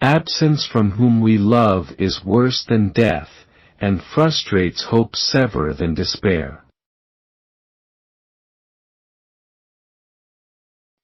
Absence from whom we love is worse than death, and frustrates hope severer than despair.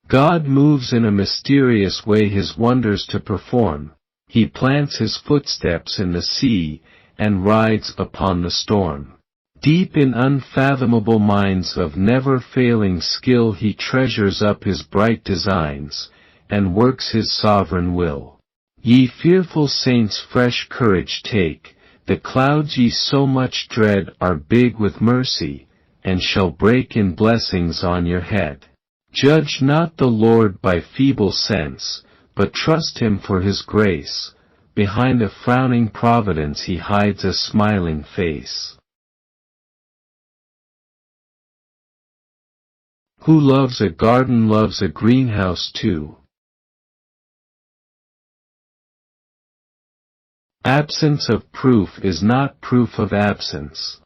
God moves in a mysterious way his wonders to perform. He plants his footsteps in the sea, and rides upon the storm. Deep in unfathomable minds of never-failing skill he treasures up his bright designs, and works his sovereign will. Ye fearful saints, fresh courage take, the clouds ye so much dread are big with mercy, and shall break in blessings on your head. Judge not the Lord by feeble sense, but trust him for his grace. Behind a frowning providence he hides a smiling face. Who loves a garden loves a greenhouse too. Absence of proof is not proof of absence.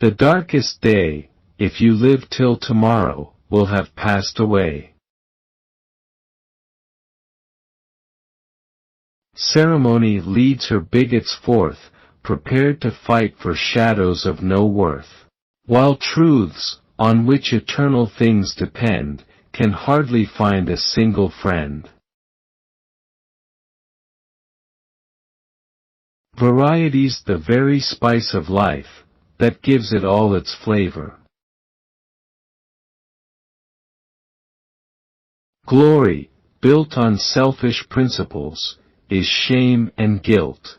The darkest day, if you live till tomorrow, will have passed away. Ceremony leads her bigots forth, prepared to fight for shadows of no worth, while truths, on which eternal things depend, can hardly find a single friend. Variety's the very spice of life, that gives it all its flavor. Glory, built on selfish principles, is shame and guilt.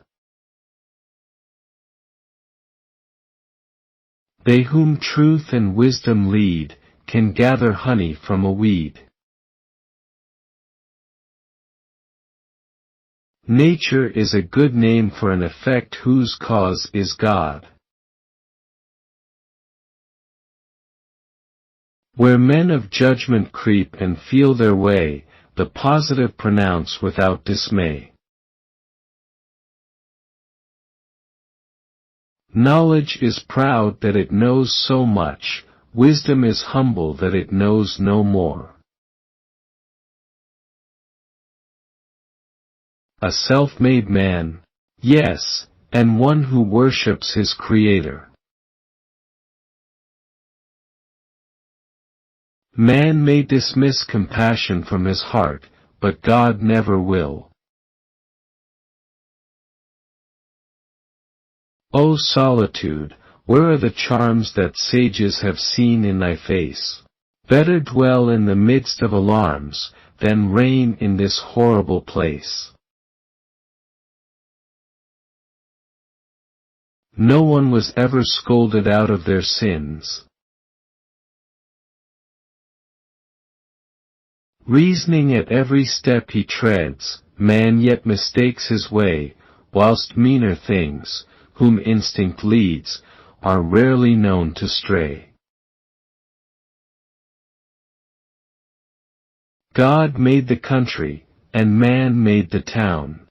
They whom truth and wisdom lead, can gather honey from a weed. Nature is a good name for an effect whose cause is God. Where men of judgment creep and feel their way, the positive pronounce without dismay. Knowledge is proud that it knows so much, wisdom is humble that it knows no more. A self-made man, yes, and one who worships his Creator. Man may dismiss compassion from his heart, but God never will. O solitude, where are the charms that sages have seen in thy face? Better dwell in the midst of alarms, than reign in this horrible place. No one was ever scolded out of their sins. Reasoning at every step he treads, man yet mistakes his way, whilst meaner things, whom instinct leads, are rarely known to stray. God made the country, and man made the town.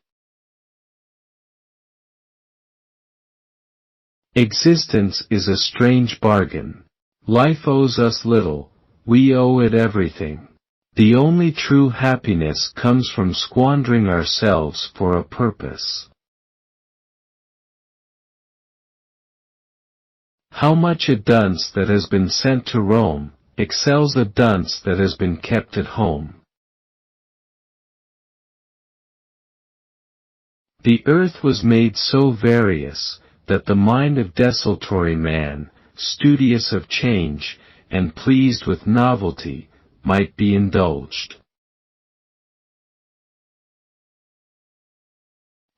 Existence is a strange bargain. Life owes us little, we owe it everything. The only true happiness comes from squandering ourselves for a purpose. How much a dunce that has been sent to Rome excels a dunce that has been kept at home. The earth was made so various, that the mind of desultory man, studious of change, and pleased with novelty, might be indulged.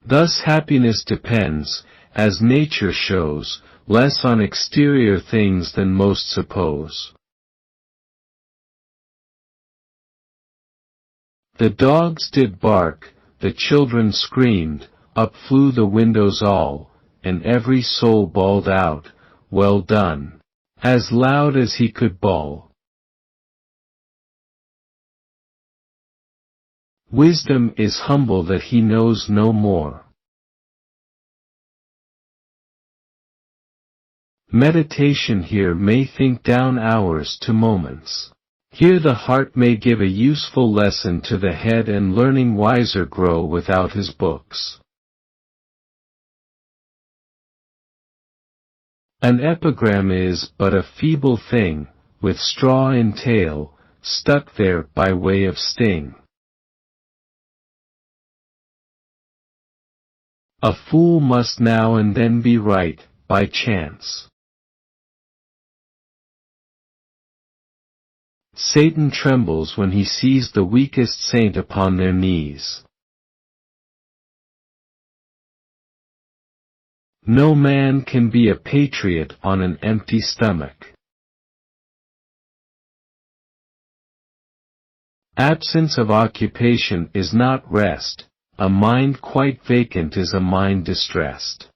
Thus happiness depends, as nature shows, less on exterior things than most suppose. The dogs did bark, the children screamed, up flew the windows all, and every soul bawled out, "Well done," as loud as he could bawl. Wisdom is humble that he knows no more. Meditation here may think down hours to moments. Here the heart may give a useful lesson to the head, and learning wiser grow without his books. An epigram is but a feeble thing, with straw in tail, stuck there by way of sting. A fool must now and then be right, by chance. Satan trembles when he sees the weakest saint upon their knees. No man can be a patriot on an empty stomach. Absence of occupation is not rest, a mind quite vacant is a mind distressed.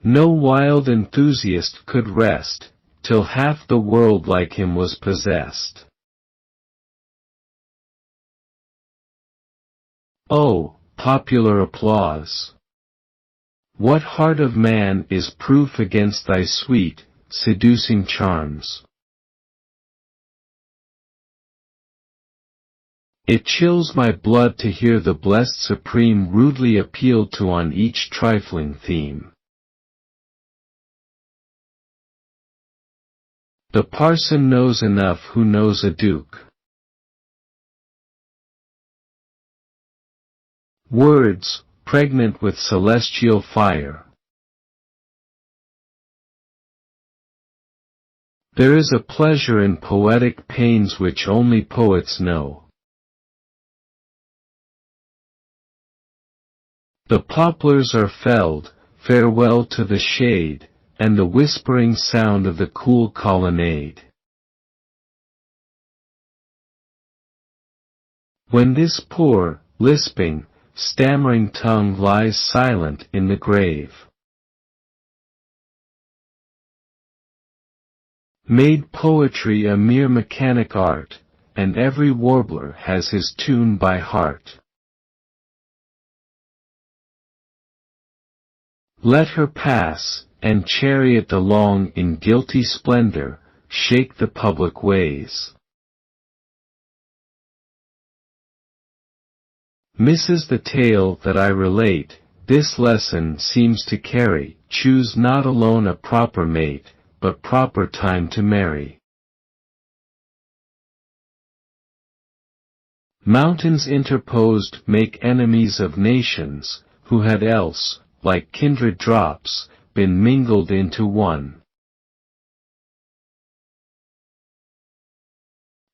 No wild enthusiast could rest, till half the world like him was possessed. Oh, popular applause! What heart of man is proof against thy sweet, seducing charms? It chills my blood to hear the blessed Supreme rudely appealed to on each trifling theme. The parson knows enough who knows a duke. Words, pregnant with celestial fire. There is a pleasure in poetic pains which only poets know. The poplars are felled, farewell to the shade, and the whispering sound of the cool colonnade. When this poor, lisping, stammering tongue lies silent in the grave, made poetry a mere mechanic art, and every warbler has his tune by heart. Let her pass, and chariot along in guilty splendor, shake the public ways. Misses the tale that I relate, this lesson seems to carry, choose not alone a proper mate, but proper time to marry. Mountains interposed make enemies of nations, who had else, like kindred drops, been mingled into one.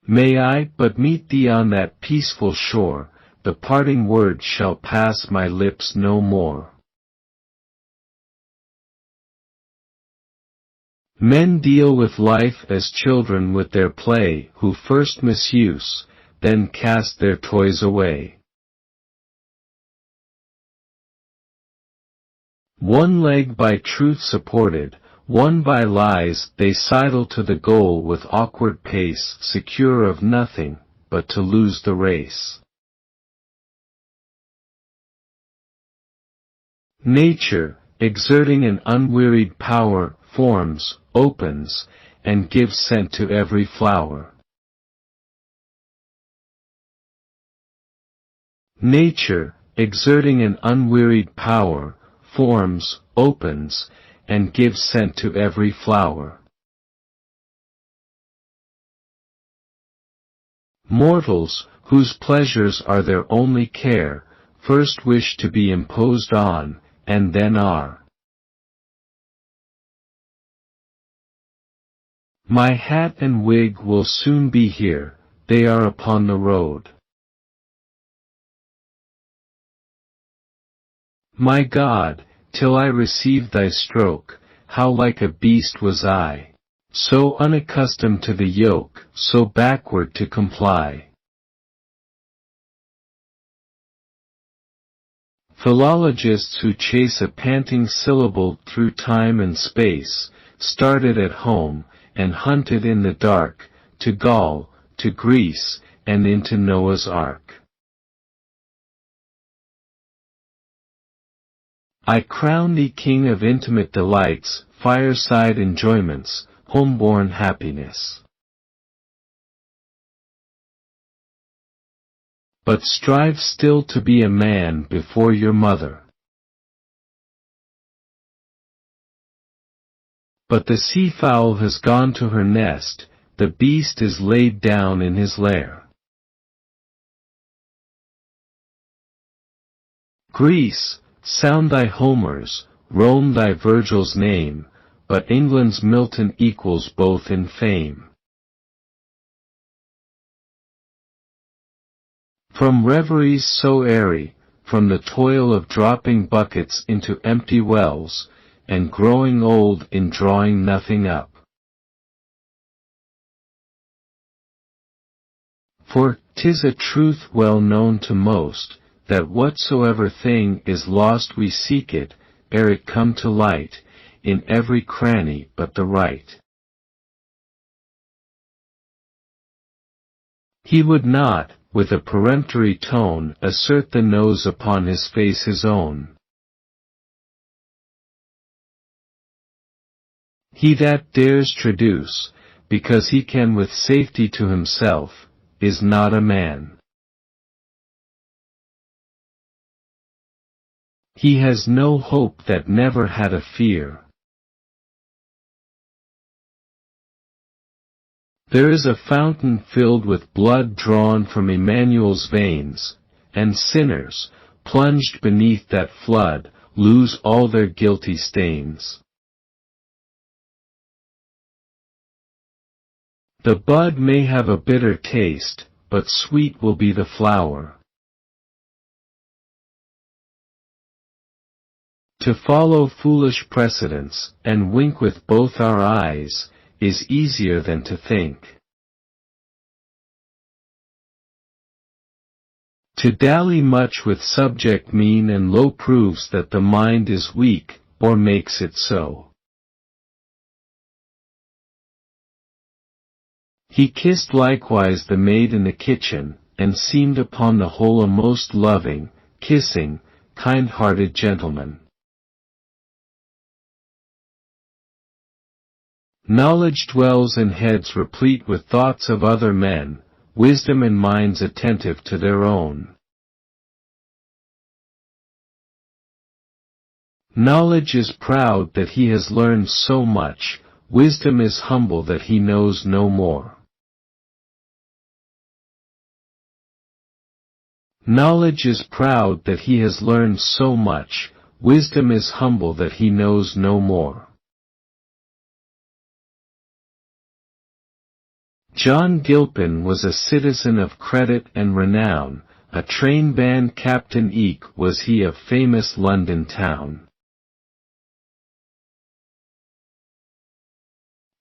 May I but meet thee on that peaceful shore, the parting word shall pass my lips no more. Men deal with life as children with their play, who first misuse, then cast their toys away. One leg by truth supported, one by lies, they sidle to the goal with awkward pace, secure of nothing, but to lose the race. Nature, exerting an unwearied power, forms, opens, and gives scent to every flower. Nature, exerting an unwearied power, forms, opens, and gives scent to every flower. Mortals, whose pleasures are their only care, first wish to be imposed on, and then are. My hat and wig will soon be here, they are upon the road. My God, till I received thy stroke, how like a beast was I, so unaccustomed to the yoke, so backward to comply. Philologists who chase a panting syllable through time and space, started at home, and hunted in the dark, to Gaul, to Greece, and into Noah's Ark. I crown thee king of intimate delights, fireside enjoyments, homeborn happiness. But strive still to be a man before your mother. But the sea-fowl has gone to her nest, the beast is laid down in his lair. Greece, sound thy Homers, Rome thy Virgil's name, but England's Milton equals both in fame. From reveries so airy, from the toil of dropping buckets into empty wells, and growing old in drawing nothing up. For 'tis a truth well known to most, that whatsoever thing is lost we seek it, ere it come to light, in every cranny but the right. He would not, with a peremptory tone, assert the nose upon his face his own. He that dares traduce, because he can with safety to himself, is not a man. He has no hope that never had a fear. There is a fountain filled with blood drawn from Emmanuel's veins, and sinners, plunged beneath that flood, lose all their guilty stains. The bud may have a bitter taste, but sweet will be the flower. To follow foolish precedents, and wink with both our eyes, is easier than to think. To dally much with subject mean and low proves that the mind is weak, or makes it so. He kissed likewise the maid in the kitchen, and seemed upon the whole a most loving, kissing, kind-hearted gentleman. Knowledge dwells in heads replete with thoughts of other men, wisdom in minds attentive to their own. Knowledge is proud that he has learned so much, wisdom is humble that he knows no more. Knowledge is proud that he has learned so much, wisdom is humble that he knows no more. John Gilpin was a citizen of credit and renown, a train band captain eke was he of famous London town.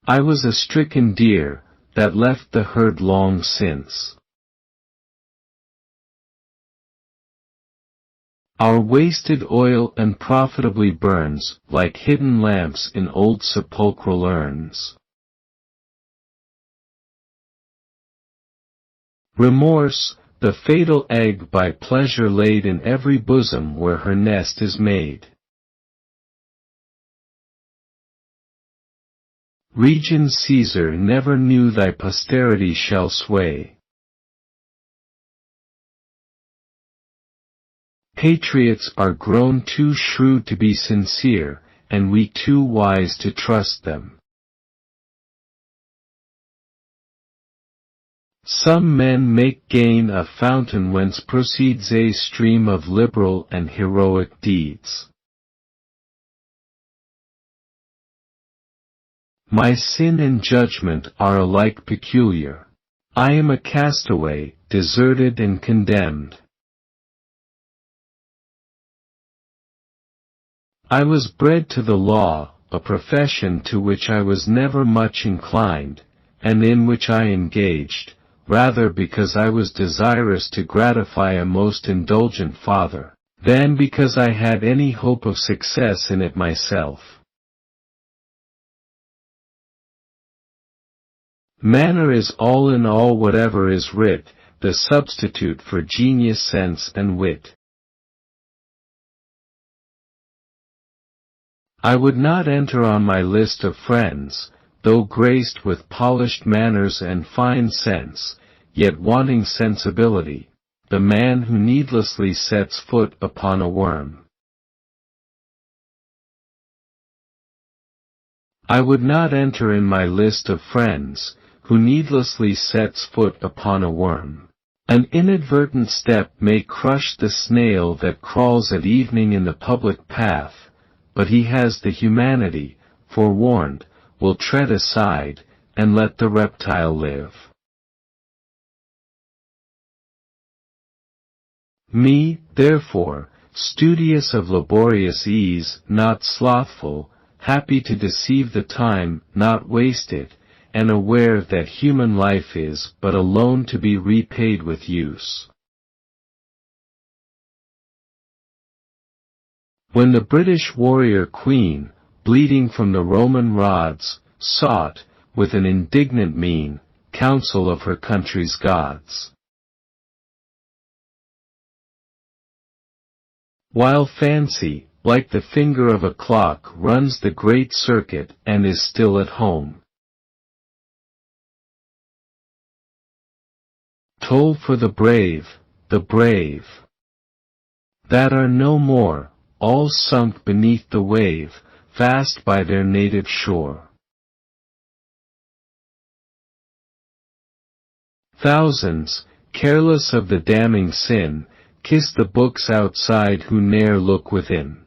I was a stricken deer, that left the herd long since. Our wasted oil unprofitably burns, like hidden lamps in old sepulchral urns. Remorse, the fatal egg by pleasure laid in every bosom where her nest is made. Regent Caesar never knew thy posterity shall sway. Patriots are grown too shrewd to be sincere, and we too wise to trust them. Some men make gain a fountain whence proceeds a stream of liberal and heroic deeds. My sin and judgment are alike peculiar. I am a castaway, deserted and condemned. I was bred to the law, a profession to which I was never much inclined, and in which I engaged, rather because I was desirous to gratify a most indulgent father, than because I had any hope of success in it myself. Manner is all in all whatever is writ, the substitute for genius, sense, and wit. I would not enter on my list of friends, though graced with polished manners and fine sense, yet wanting sensibility, the man who needlessly sets foot upon a worm. I would not enter in my list of friends, who needlessly sets foot upon a worm. An inadvertent step may crush the snail that crawls at evening in the public path, but he has the humanity, forewarned, will tread aside, and let the reptile live. Me, therefore, studious of laborious ease, not slothful, happy to deceive the time, not waste it, and aware that human life is but a loan to be repaid with use. When the British warrior queen, bleeding from the Roman rods, sought, with an indignant mien, counsel of her country's gods. While fancy, like the finger of a clock, runs the great circuit and is still at home. Toll for the brave, that are no more, all sunk beneath the wave, fast by their native shore. Thousands, careless of the damning sin, kiss the books outside who ne'er look within.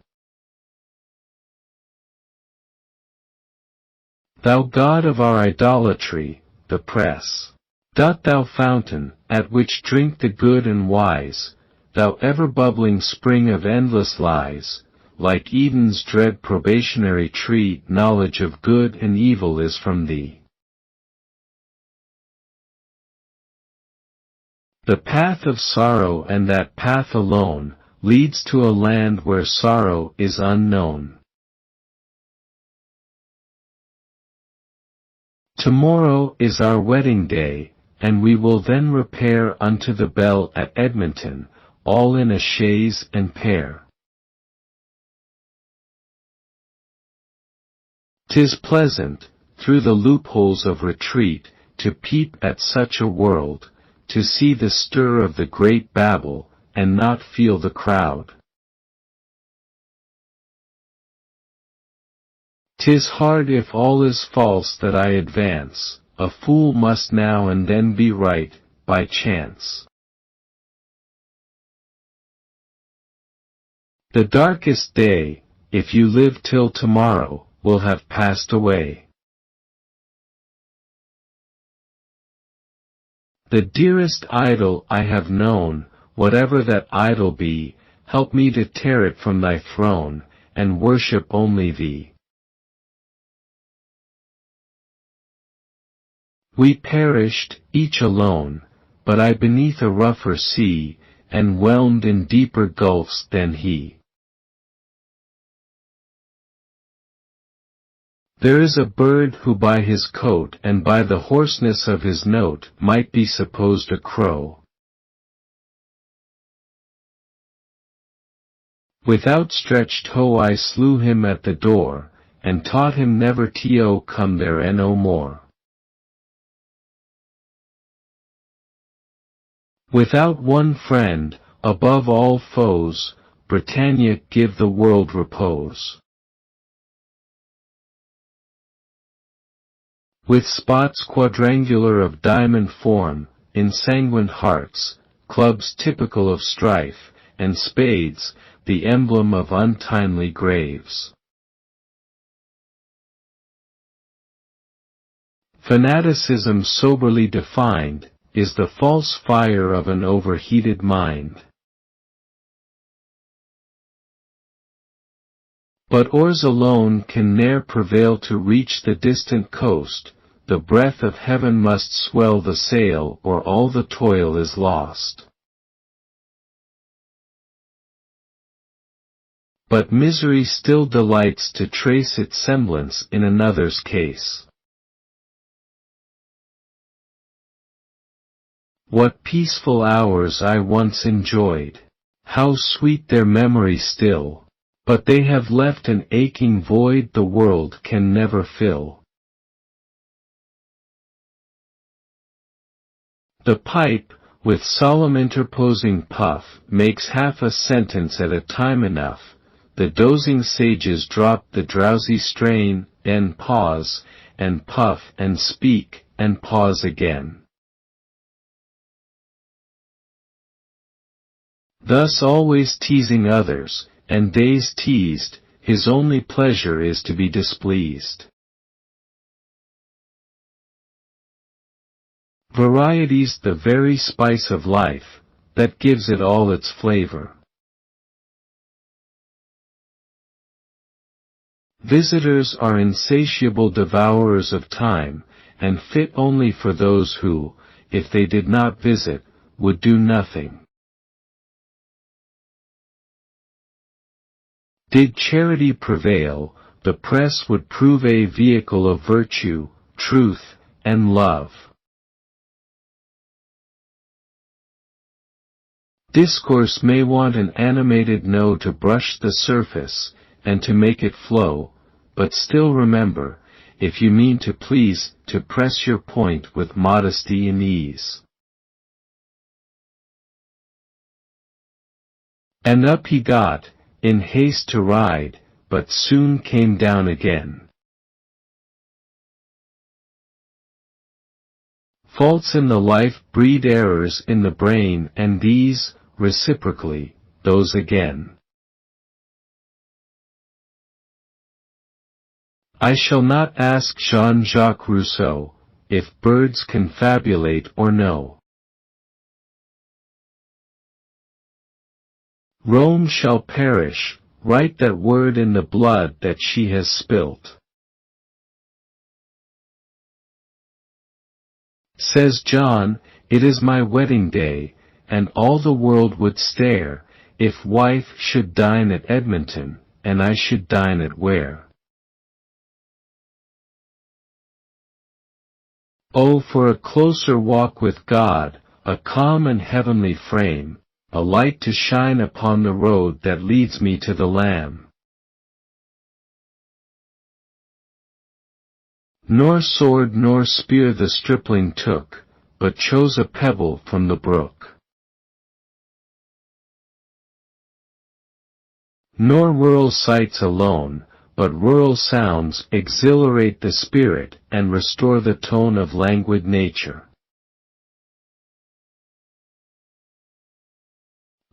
Thou God of our idolatry, the press. Thou fountain, at which drink the good and wise, thou ever-bubbling spring of endless lies, like Eden's dread probationary tree, knowledge of good and evil is from thee. The path of sorrow, and that path alone, leads to a land where sorrow is unknown. Tomorrow is our wedding day, and we will then repair unto the Bell at Edmonton, all in a chaise and pair. 'Tis pleasant, through the loopholes of retreat, to peep at such a world, to see the stir of the great Babel, and not feel the crowd. 'Tis hard if all is false that I advance, a fool must now and then be right, by chance. The darkest day, if you live till tomorrow, will have passed away. The dearest idol I have known, whatever that idol be, help me to tear it from thy throne, and worship only thee. We perished, each alone, but I beneath a rougher sea, and whelmed in deeper gulfs than he. There is a bird who by his coat and by the hoarseness of his note might be supposed a crow. With outstretched toe I slew him at the door, and taught him never to come there no more. Without one friend, above all foes, Britannia give the world repose. With spots quadrangular of diamond form, ensanguined hearts, clubs typical of strife, and spades, the emblem of untimely graves. Fanaticism soberly defined, is the false fire of an overheated mind. But oars alone can ne'er prevail to reach the distant coast, the breath of heaven must swell the sail or all the toil is lost. But misery still delights to trace its semblance in another's case. What peaceful hours I once enjoyed! How sweet their memory still! But they have left an aching void the world can never fill. The pipe, with solemn interposing puff, makes half a sentence at a time enough. The dozing sages drop the drowsy strain, then pause, and puff and speak, and pause again. Thus always teasing others, and days teased, his only pleasure is to be displeased. Variety's the very spice of life, that gives it all its flavor. Visitors are insatiable devourers of time, and fit only for those who, if they did not visit, would do nothing. Did charity prevail, the press would prove a vehicle of virtue, truth, and love. Discourse may want an animated no to brush the surface, and to make it flow, but still remember, if you mean to please, to press your point with modesty and ease. And up he got, in haste to ride, but soon came down again. Faults in the life breed errors in the brain, and these, reciprocally, those again. I shall not ask Jean-Jacques Rousseau, if birds confabulate or no. Rome shall perish, write that word in the blood that she has spilt. Says John, it is my wedding day, and all the world would stare, if wife should dine at Edmonton, and I should dine at where? Oh, for a closer walk with God, a calm and heavenly frame, a light to shine upon the road that leads me to the Lamb. Nor sword nor spear the stripling took, but chose a pebble from the brook. Nor rural sights alone, but rural sounds exhilarate the spirit and restore the tone of languid nature.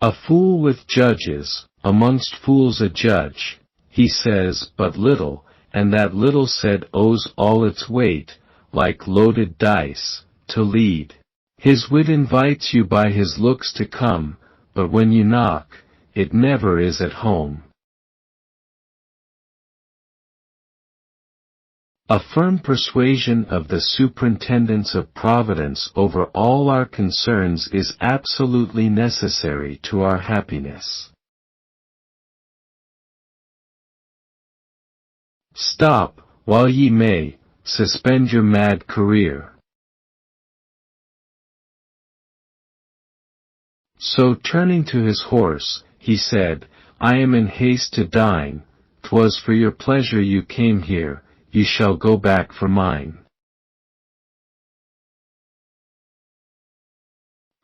A fool with judges, amongst fools a judge, he says but little, and that little said owes all its weight, like loaded dice, to lead. His wit invites you by his looks to come, but when you knock, it never is at home. A firm persuasion of the superintendence of Providence over all our concerns is absolutely necessary to our happiness. Stop, while ye may, suspend your mad career. So turning to his horse, he said, I am in haste to dine, 'twas for your pleasure you came here, you shall go back for mine.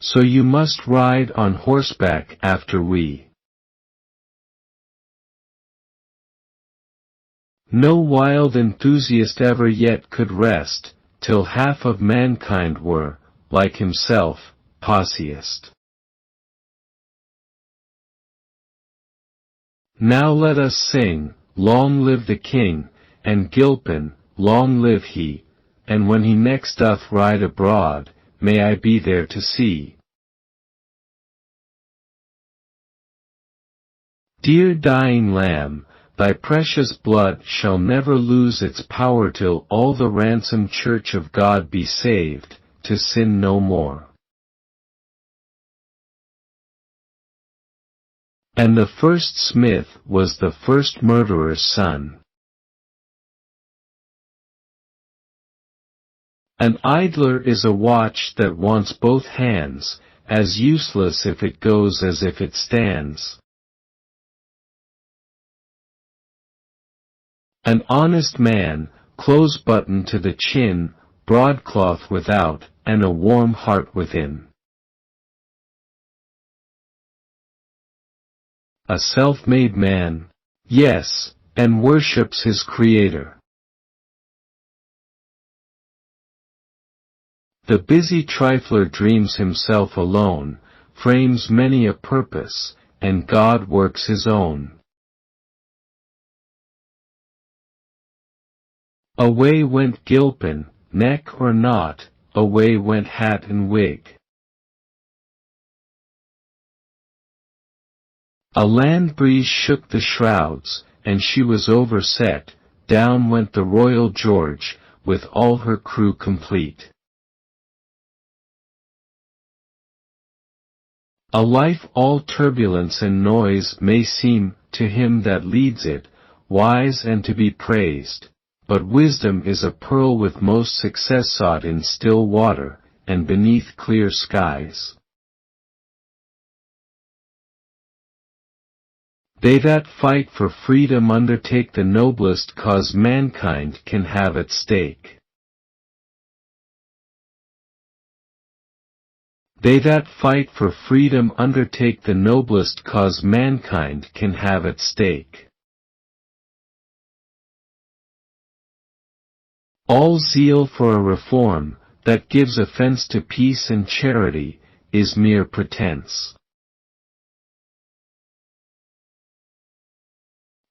So you must ride on horseback after we. No wild enthusiast ever yet could rest, till half of mankind were, like himself, posseist. Now let us sing, Long live the King, and Gilpin, long live he, and when he next doth ride abroad, may I be there to see. Dear dying Lamb, thy precious blood shall never lose its power till all the ransomed Church of God be saved, to sin no more. And the first smith was the first murderer's son. An idler is a watch that wants both hands, as useless if it goes as if it stands. An honest man, close button to the chin, broadcloth without, and a warm heart within. A self-made man, yes, and worships his Creator. The busy trifler dreams himself alone, frames many a purpose, and God works his own. Away went Gilpin, neck or not, away went hat and wig. A land breeze shook the shrouds, and she was overset, down went the Royal George, with all her crew complete. A life all turbulence and noise may seem, to him that leads it, wise and to be praised, but wisdom is a pearl with most success sought in still water, and beneath clear skies. They that fight for freedom undertake the noblest cause mankind can have at stake. They that fight for freedom undertake the noblest cause mankind can have at stake. All zeal for a reform, that gives offense to peace and charity, is mere pretense.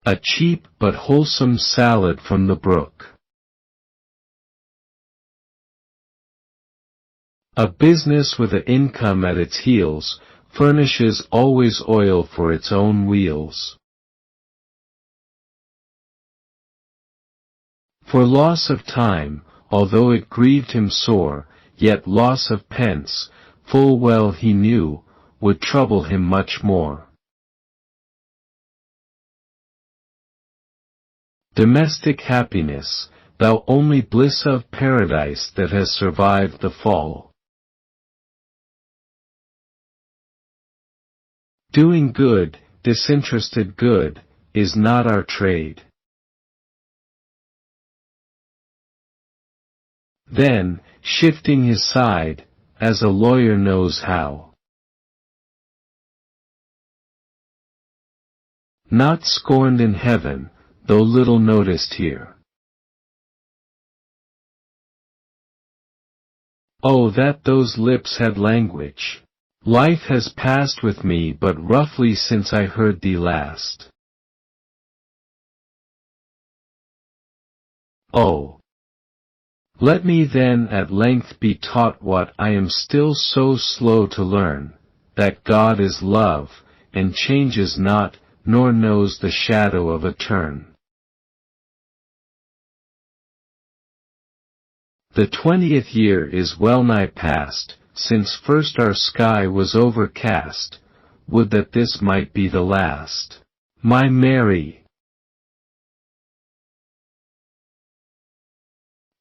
A cheap but wholesome salad from the brook. A business with an income at its heels, furnishes always oil for its own wheels. For loss of time, although it grieved him sore, yet loss of pence, full well he knew, would trouble him much more. Domestic happiness, thou only bliss of paradise that has survived the fall. Doing good, disinterested good, is not our trade. Then, shifting his side, as a lawyer knows how. Not scorned in heaven, though little noticed here. Oh, that those lips had language! Life has passed with me but roughly since I heard thee last. Oh! Let me then at length be taught what I am still so slow to learn, that God is love, and changes not, nor knows the shadow of a turn. The 20th year is well nigh past, since first our sky was overcast. Would that this might be the last. My Mary!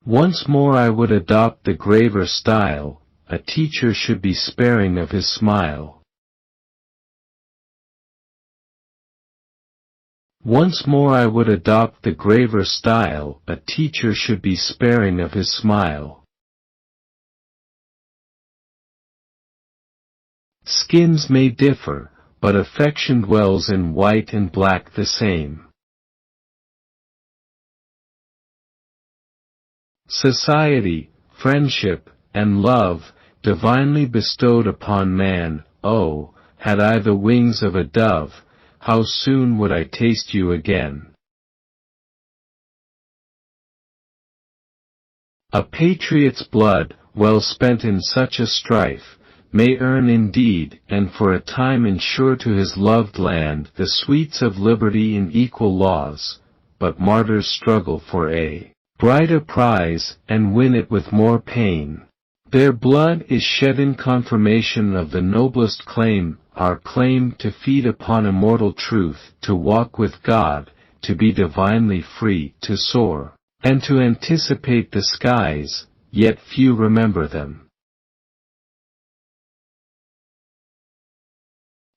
Once more I would adopt the graver style, a teacher should be sparing of his smile. Once more I would adopt the graver style, a teacher should be sparing of his smile. Skins may differ, but affection dwells in white and black the same. Society, friendship, and love, divinely bestowed upon man, oh, had I the wings of a dove, how soon would I taste you again. A patriot's blood, well spent in such a strife, may earn indeed, and for a time ensure to his loved land the sweets of liberty in equal laws, but martyrs struggle for a brighter prize, and win it with more pain. Their blood is shed in confirmation of the noblest claim, our claim to feed upon immortal truth, to walk with God, to be divinely free, to soar, and to anticipate the skies, yet few remember them.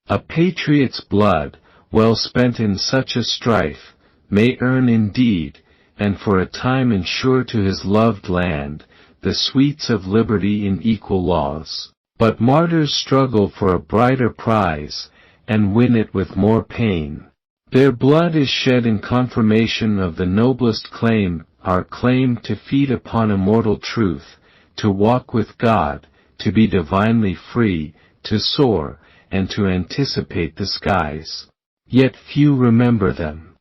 A patriot's blood, well spent in such a strife, may earn indeed, and for a time ensure to his loved land, the sweets of liberty in equal laws. But martyrs struggle for a brighter prize, and win it with more pain. Their blood is shed in confirmation of the noblest claim, our claim to feed upon immortal truth, to walk with God, to be divinely free, to soar, and to anticipate the skies. Yet few remember them.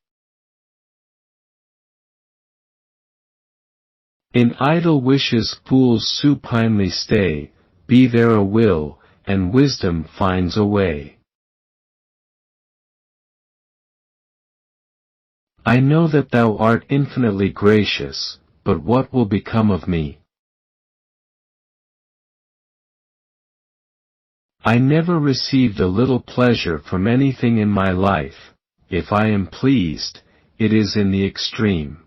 In idle wishes fools supinely stay, be there a will, and wisdom finds a way. I know that thou art infinitely gracious, but what will become of me? I never received a little pleasure from anything in my life. If I am pleased, it is in the extreme.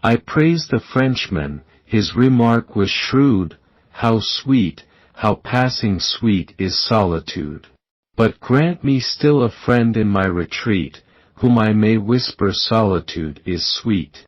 I praised the Frenchman, his remark was shrewd, how sweet, how passing sweet is solitude. But grant me still a friend in my retreat, whom I may whisper solitude is sweet.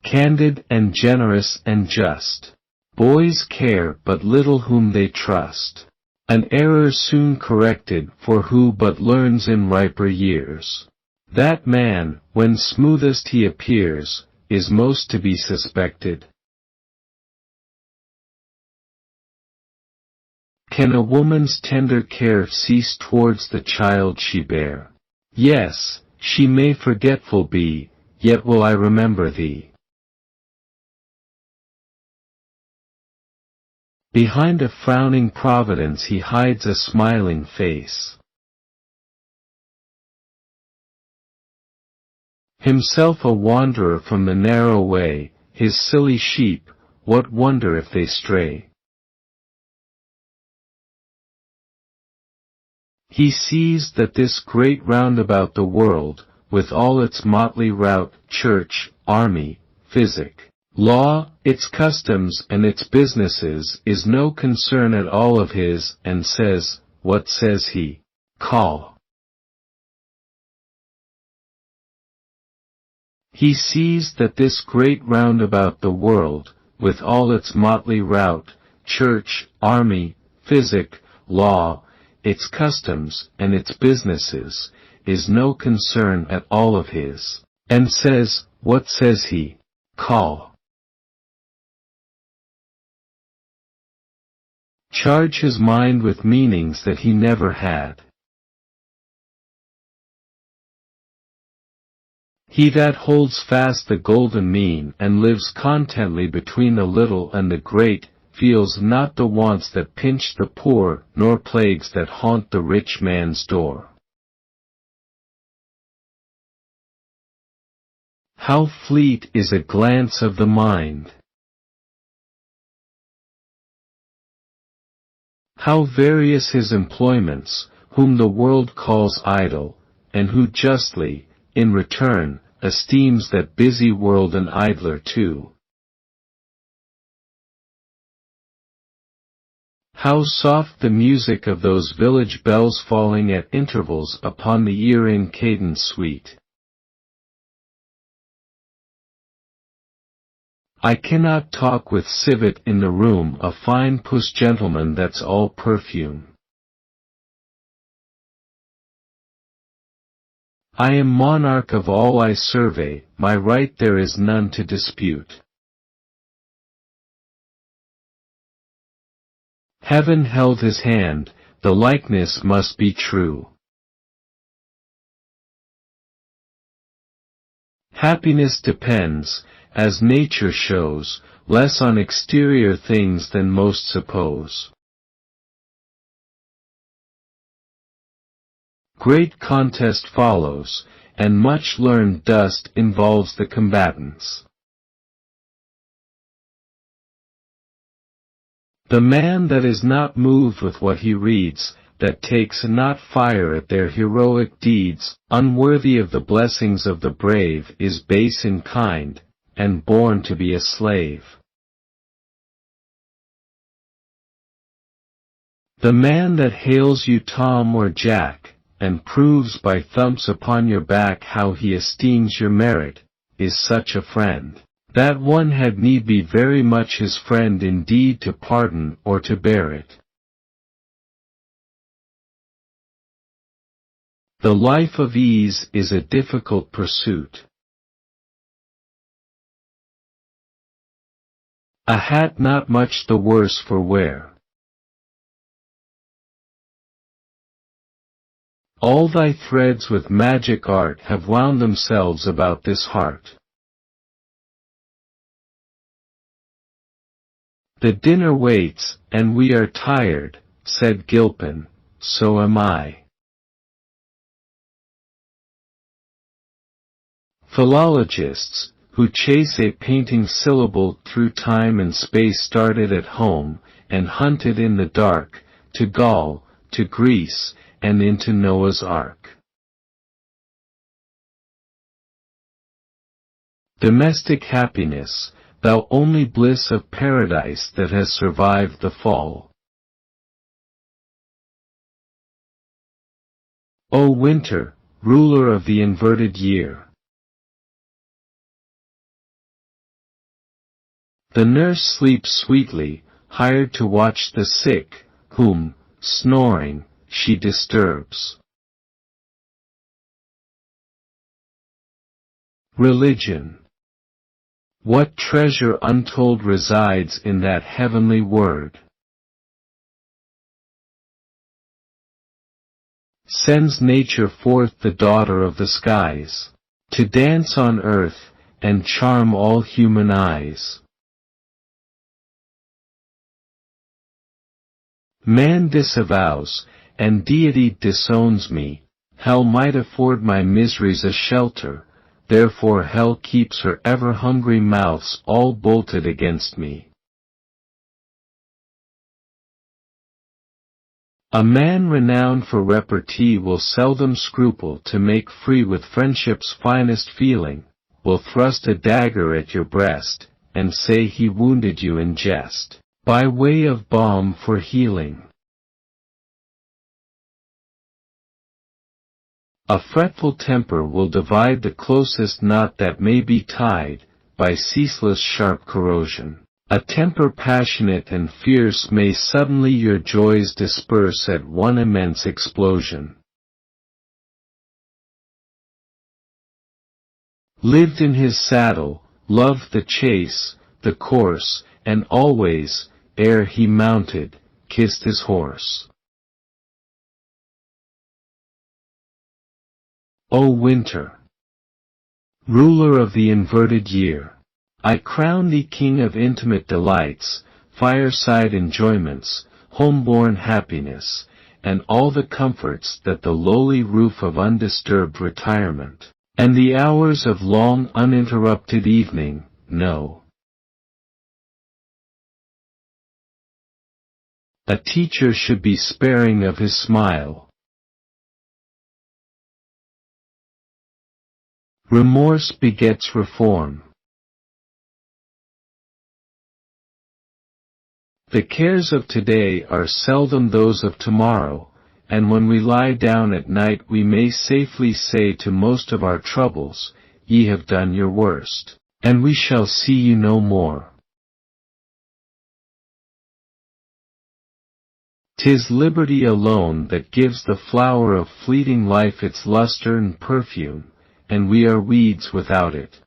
Candid and generous and just. Boys care but little whom they trust. An error soon corrected for who but learns in riper years. That man, when smoothest he appears, is most to be suspected. Can a woman's tender care cease towards the child she bare? Yes, she may forgetful be, yet will I remember thee. Behind a frowning providence he hides a smiling face. Himself a wanderer from the narrow way, his silly sheep, what wonder if they stray? He sees that this great roundabout the world, with all its motley rout, church, army, physic, law, its customs and its businesses, is no concern at all of his, and says, what says he? Call. He sees that this great roundabout the world, with all its motley rout, church, army, physic, law, its customs and its businesses, is no concern at all of his, and says, what says he? Call. Charge his mind with meanings that he never had. He that holds fast the golden mean and lives contently between the little and the great, feels not the wants that pinch the poor, nor plagues that haunt the rich man's door. How fleet is a glance of the mind! How various his employments, whom the world calls idle, and who justly, in return, esteems that busy world an idler too. How soft the music of those village bells falling at intervals upon the ear in cadence sweet. I cannot talk with civet in the room, a fine puss gentleman that's all perfume. I am monarch of all I survey, my right there is none to dispute. Heaven held his hand, the likeness must be true. Happiness depends, as nature shows, less on exterior things than most suppose. Great contest follows, and much learned dust involves the combatants. The man that is not moved with what he reads, that takes not fire at their heroic deeds, unworthy of the blessings of the brave, is base in kind, and born to be a slave. The man that hails you Tom or Jack, and proves by thumps upon your back how he esteems your merit, is such a friend, that one had need be very much his friend indeed to pardon or to bear it. The life of ease is a difficult pursuit. A hat not much the worse for wear. All thy threads with magic art have wound themselves about this heart. The dinner waits, and we are tired, said Gilpin, so am I. Philologists, who chase a painting syllable through time and space, started at home, and hunted in the dark, to Gaul, to Greece, and into Noah's Ark. Domestic happiness, thou only bliss of paradise that has survived the fall. O winter, ruler of the inverted year! The nurse sleeps sweetly, hired to watch the sick, whom, snoring, she disturbs. Religion. What treasure untold resides in that heavenly word! Sends nature forth the daughter of the skies, to dance on earth, and charm all human eyes. Man disavows, and deity disowns me. Hell might afford my miseries a shelter, therefore hell keeps her ever-hungry mouths all bolted against me. A man renowned for repartee will seldom scruple to make free with friendship's finest feeling, will thrust a dagger at your breast, and say he wounded you in jest, by way of balm for healing. A fretful temper will divide the closest knot that may be tied, by ceaseless sharp corrosion. A temper passionate and fierce may suddenly your joys disperse at one immense explosion. Lived in his saddle, loved the chase, the course, and always, ere he mounted, kissed his horse. O winter, ruler of the inverted year! I crown thee king of intimate delights, fireside enjoyments, home-born happiness, and all the comforts that the lowly roof of undisturbed retirement, and the hours of long uninterrupted evening, know. A teacher should be sparing of his smile. Remorse begets reform. The cares of today are seldom those of tomorrow, and when we lie down at night we may safely say to most of our troubles, ye have done your worst, and we shall see you no more. 'Tis liberty alone that gives the flower of fleeting life its luster and perfume, and we are weeds without it.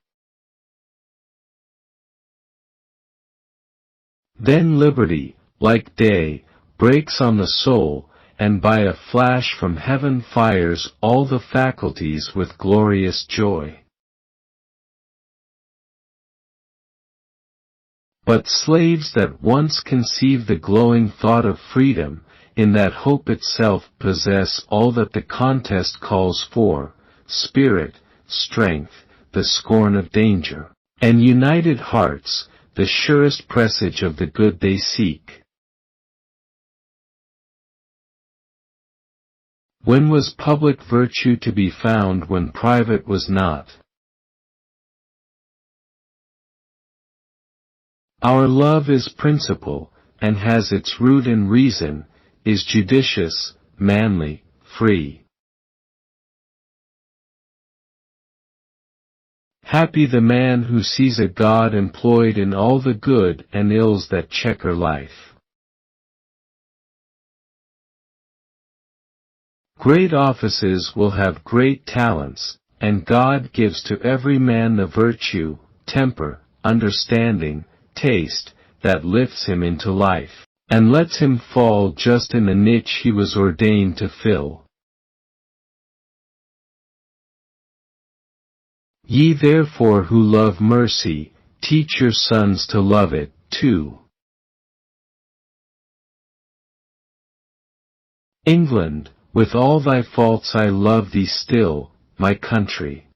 Then liberty, like day, breaks on the soul, and by a flash from heaven fires all the faculties with glorious joy. But slaves that once conceive the glowing thought of freedom, in that hope itself possess all that the contest calls for, spirit, strength, the scorn of danger, and united hearts, the surest presage of the good they seek. When was public virtue to be found when private was not? Our love is principle, and has its root in reason, is judicious, manly, free. Happy the man who sees a God employed in all the good and ills that chequer life. Great offices will have great talents, and God gives to every man the virtue, temper, understanding, taste, that lifts him into life, and lets him fall just in the niche he was ordained to fill. Ye therefore who love mercy, teach your sons to love it, too. England, with all thy faults I love thee still, my country.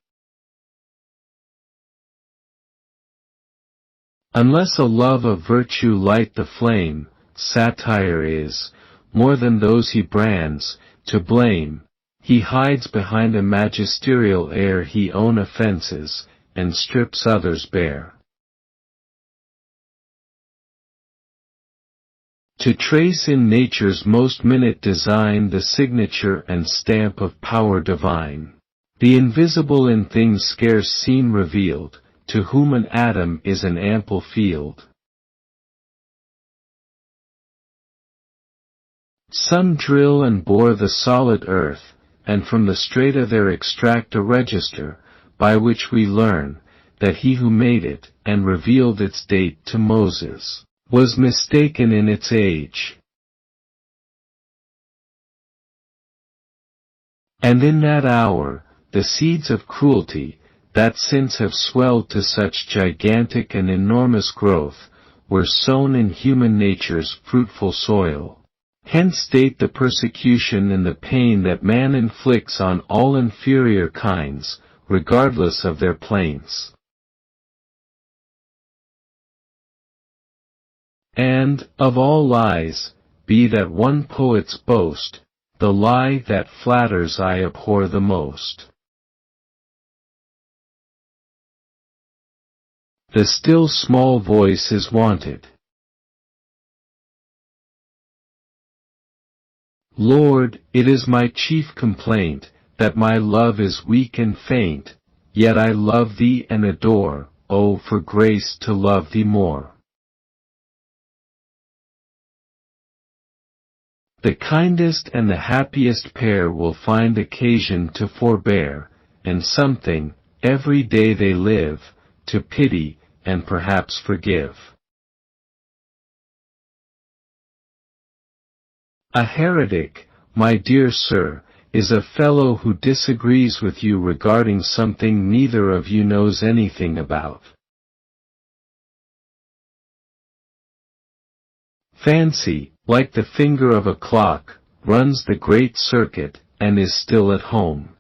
Unless a love of virtue light the flame, satire is, more than those he brands, to blame. He hides behind a magisterial air he own offences, and strips others bare. To trace in nature's most minute design the signature and stamp of power divine, the invisible in things scarce seen revealed, to whom an atom is an ample field. Some drill and bore the solid earth, and from the strata there extract a register, by which we learn, that he who made it, and revealed its date to Moses, was mistaken in its age. And in that hour, the seeds of cruelty, that since have swelled to such gigantic and enormous growth, were sown in human nature's fruitful soil. Hence date the persecution and the pain that man inflicts on all inferior kinds, regardless of their plaints. And, of all lies, be that one poet's boast, the lie that flatters I abhor the most. The still small voice is wanted. Lord, it is my chief complaint, that my love is weak and faint, yet I love thee and adore, oh, for grace to love thee more. The kindest and the happiest pair will find occasion to forbear, and something, every day they live, to pity, and perhaps forgive. A heretic, my dear sir, is a fellow who disagrees with you regarding something neither of you knows anything about. Fancy, like the finger of a clock, runs the great circuit, and is still at home.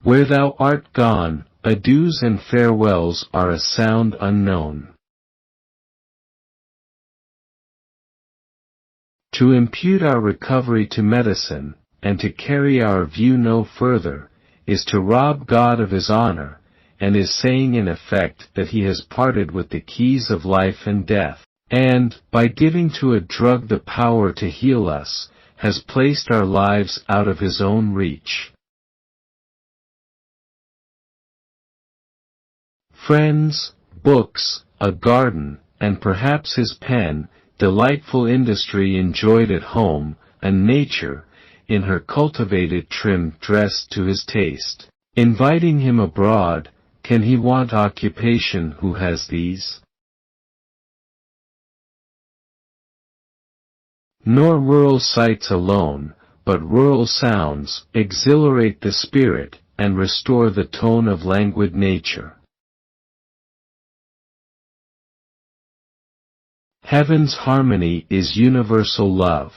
Where thou art gone, adieus and farewells are a sound unknown. To impute our recovery to medicine, and to carry our view no further, is to rob God of his honor, and is saying in effect that he has parted with the keys of life and death, and, by giving to a drug the power to heal us, has placed our lives out of his own reach. Friends, books, a garden, and perhaps his pen, delightful industry enjoyed at home, and nature, in her cultivated trim dressed to his taste, inviting him abroad, can he want occupation who has these? Nor rural sights alone, but rural sounds, exhilarate the spirit, and restore the tone of languid nature. Heaven's harmony is universal love.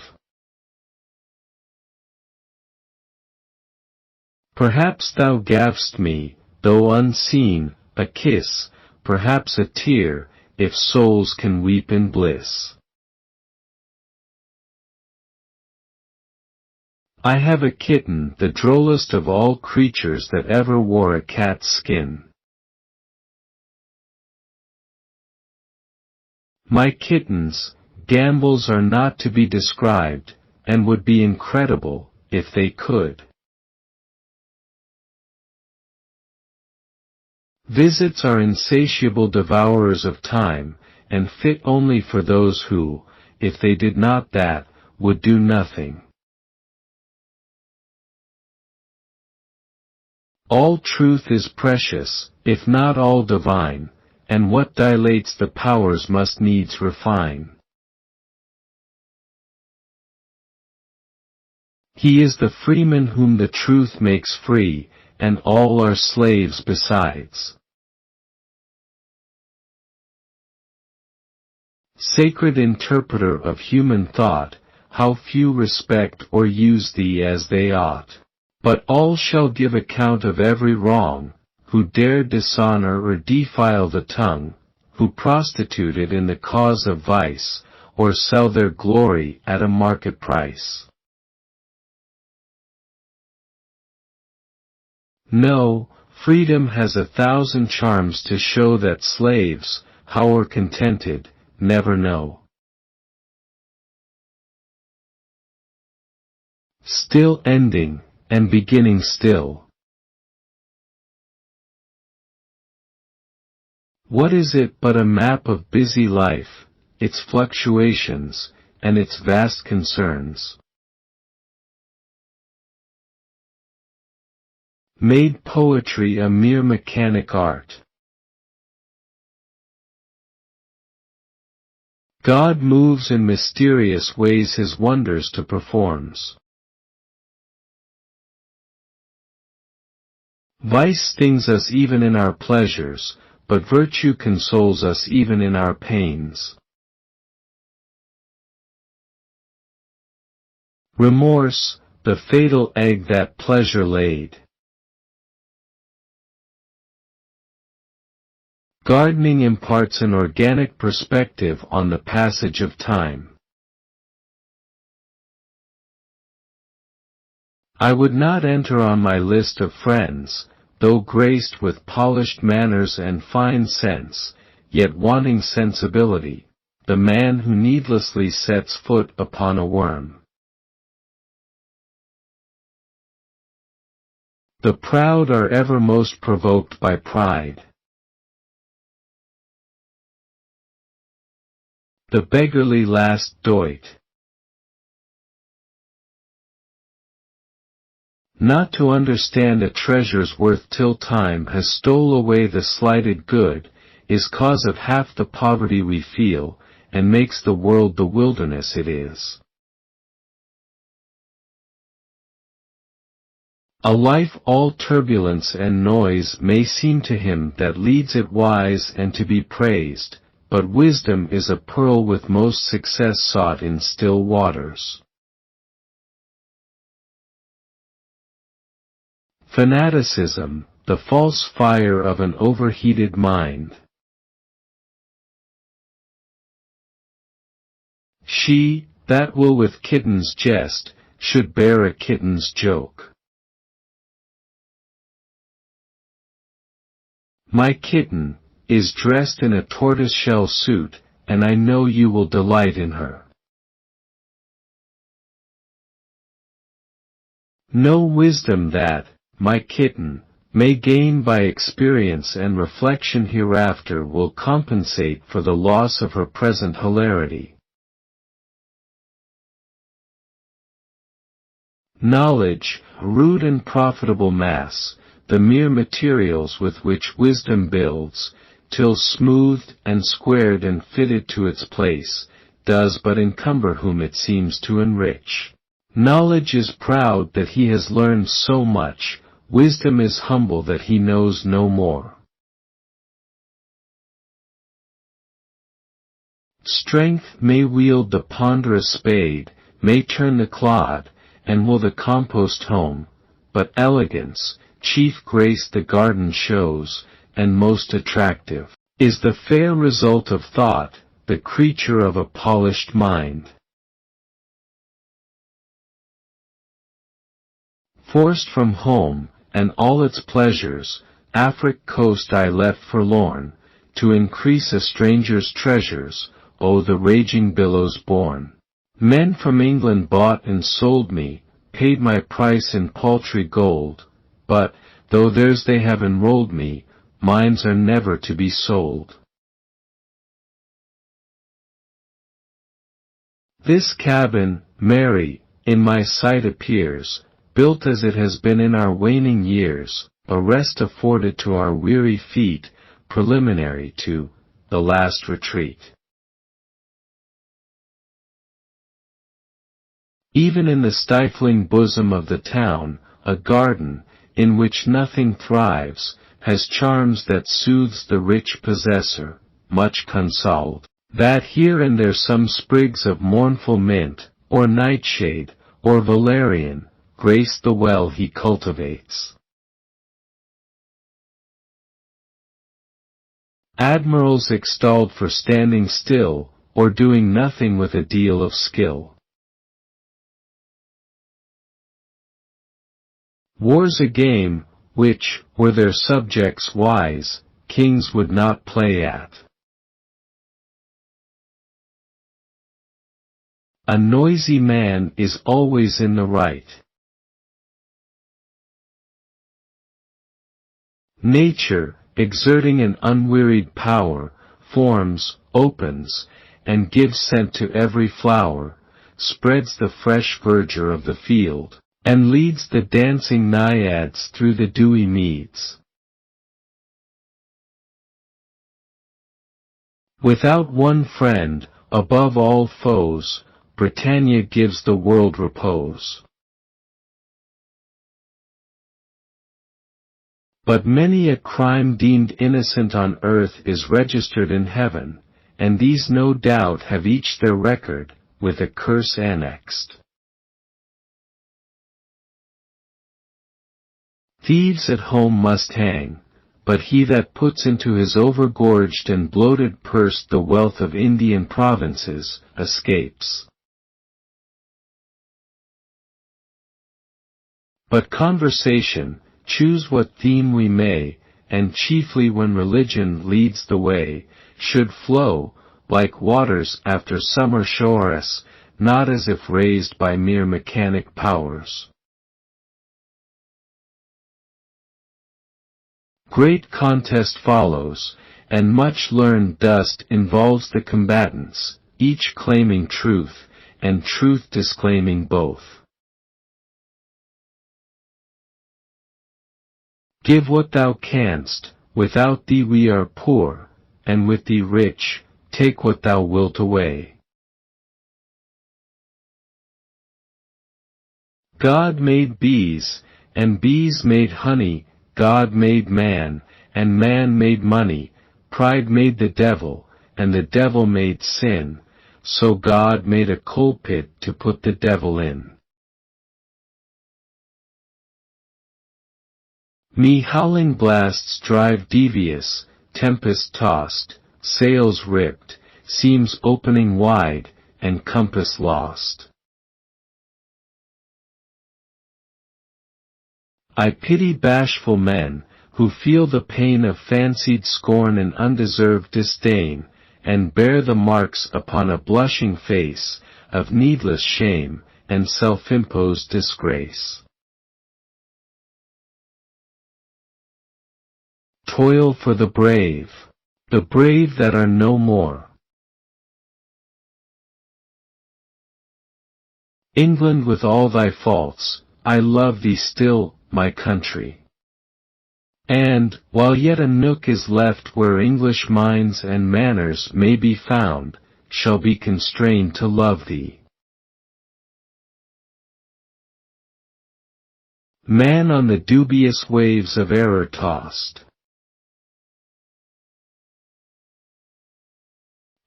Perhaps thou gav'st me, though unseen, a kiss, perhaps a tear, if souls can weep in bliss. I have a kitten, the drollest of all creatures that ever wore a cat's skin. My kitten's gambols are not to be described, and would be incredible, if they could. Visits are insatiable devourers of time, and fit only for those who, if they did not that, would do nothing. All truth is precious, if not all divine, and what dilates the powers must needs refine. He is the freeman whom the truth makes free, and all are slaves besides. Sacred interpreter of human thought, how few respect or use thee as they ought. But all shall give account of every wrong, who dare dishonor or defile the tongue, who prostitute it in the cause of vice, or sell their glory at a market price. No, freedom has 1,000 charms to show that slaves, however contented, never know. Still ending, and beginning still. What is it but a map of busy life, its fluctuations, and its vast concerns? Made poetry a mere mechanic art. God moves in mysterious ways his wonders to performs. Vice stings us even in our pleasures, but virtue consoles us even in our pains. Remorse, the fatal egg that pleasure laid. Gardening imparts an organic perspective on the passage of time. I would not enter on my list of friends, though graced with polished manners and fine sense, yet wanting sensibility, the man who needlessly sets foot upon a worm. The proud are ever most provoked by pride. The beggarly last doit. Not to understand a treasure's worth till time has stole away the slighted good, is cause of half the poverty we feel, and makes the world the wilderness it is. A life all turbulence and noise may seem to him that leads it wise and to be praised, but wisdom is a pearl with most success sought in still waters. Fanaticism, the false fire of an overheated mind. She, that will with kittens jest, should bear a kitten's joke. My kitten is dressed in a tortoise-shell suit, and I know you will delight in her. Know wisdom that, my kitten, may gain by experience and reflection hereafter will compensate for the loss of her present hilarity. Knowledge, rude and profitable mass, the mere materials with which wisdom builds, till smoothed and squared and fitted to its place, does but encumber whom it seems to enrich. Knowledge is proud that he has learned so much, wisdom is humble that he knows no more. Strength may wield the ponderous spade, may turn the clod, and will the compost home, but elegance, chief grace the garden shows, and most attractive, is the fair result of thought, the creature of a polished mind. Forced from home, and all its pleasures, Afric coast I left forlorn, to increase a stranger's treasures, O the raging billows born. Men from England bought and sold me, paid my price in paltry gold, but, though theirs they have enrolled me, minds are never to be sold. This cabin, Mary, in my sight appears, built as it has been in our waning years, a rest afforded to our weary feet, preliminary to the last retreat. Even in the stifling bosom of the town, a garden, in which nothing thrives, has charms that soothes the rich possessor, much consoled, that here and there some sprigs of mournful mint, or nightshade, or valerian, grace the well he cultivates. Admirals extolled for standing still, or doing nothing with a deal of skill. War's a game, which, were their subjects wise, kings would not play at. A noisy man is always in the right. Nature, exerting an unwearied power, forms, opens, and gives scent to every flower, spreads the fresh verdure of the field, and leads the dancing naiads through the dewy meads. Without one friend, above all foes, Britannia gives the world repose. But many a crime deemed innocent on earth is registered in heaven, and these no doubt have each their record, with a curse annexed. Thieves at home must hang, but he that puts into his overgorged and bloated purse the wealth of Indian provinces, escapes. But conversation, choose what theme we may, and chiefly when religion leads the way, should flow, like waters after summer showers, not as if raised by mere mechanic powers. Great contest follows, and much learned dust involves the combatants, each claiming truth, and truth disclaiming both. Give what thou canst, without thee we are poor, and with thee rich, take what thou wilt away. God made bees, and bees made honey, God made man, and man made money, pride made the devil, and the devil made sin, so God made a coal pit to put the devil in. Me howling blasts drive devious, tempest-tossed, sails ripped, seams opening wide, and compass lost. I pity bashful men, who feel the pain of fancied scorn and undeserved disdain, and bear the marks upon a blushing face, of needless shame, and self-imposed disgrace. Toil for the brave that are no more. England with all thy faults, I love thee still, my country. And, while yet a nook is left where English minds and manners may be found, shall be constrained to love thee. Man on the dubious waves of error tossed.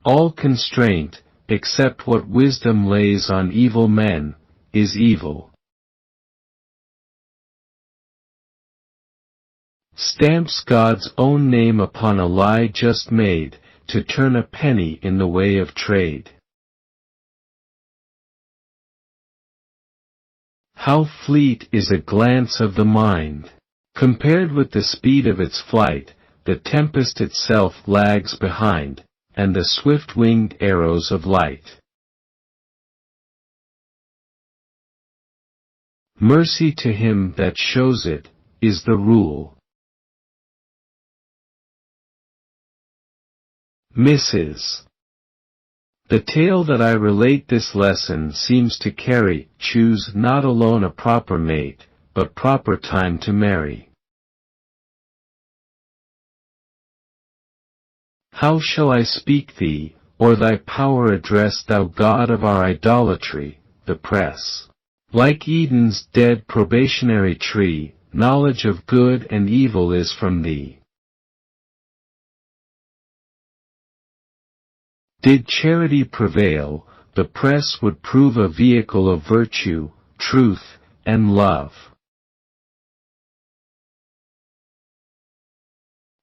All constraint, except what wisdom lays on evil men, is evil. Stamps God's own name upon a lie just made, to turn a penny in the way of trade. How fleet is a glance of the mind! Compared with the speed of its flight, the tempest itself lags behind, and the swift-winged arrows of light. Mercy to him that shows it, is the rule. Mrs. The tale that I relate this lesson seems to carry, choose not alone a proper mate, but proper time to marry. How shall I speak thee, or thy power address, thou God of our idolatry, the press? Like Eden's dead probationary tree, knowledge of good and evil is from thee. Did charity prevail, the press would prove a vehicle of virtue, truth, and love.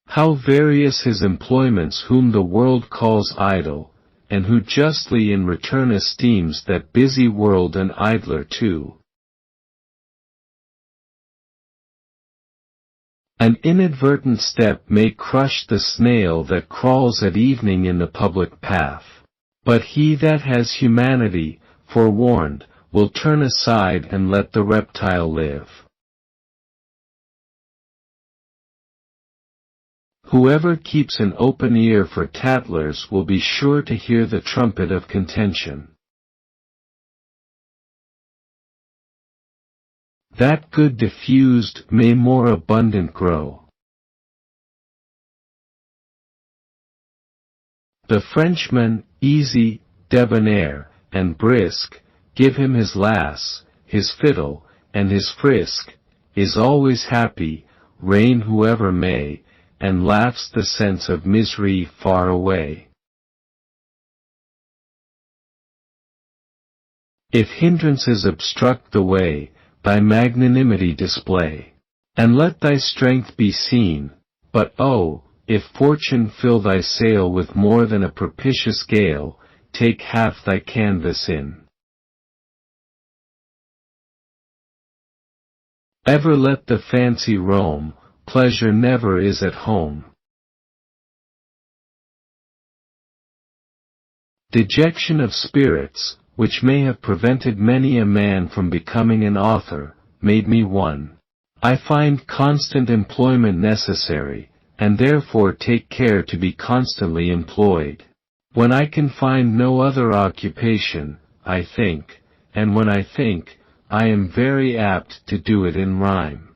How various his employments whom the world calls idle, and who justly in return esteems that busy world an idler too. An inadvertent step may crush the snail that crawls at evening in the public path. But he that has humanity, forewarned, will turn aside and let the reptile live. Whoever keeps an open ear for tattlers will be sure to hear the trumpet of contention. That good diffused may more abundant grow. The Frenchman, easy, debonair, and brisk, give him his lass, his fiddle, and his frisk, is always happy, reign whoever may, and laughs the sense of misery far away. If hindrances obstruct the way, thy magnanimity display, and let thy strength be seen, but oh, if fortune fill thy sail with more than a propitious gale, take half thy canvas in. Ever let the fancy roam, pleasure never is at home. Dejection of spirits, which may have prevented many a man from becoming an author, made me one. I find constant employment necessary, and therefore take care to be constantly employed. When I can find no other occupation, I think, and when I think, I am very apt to do it in rhyme.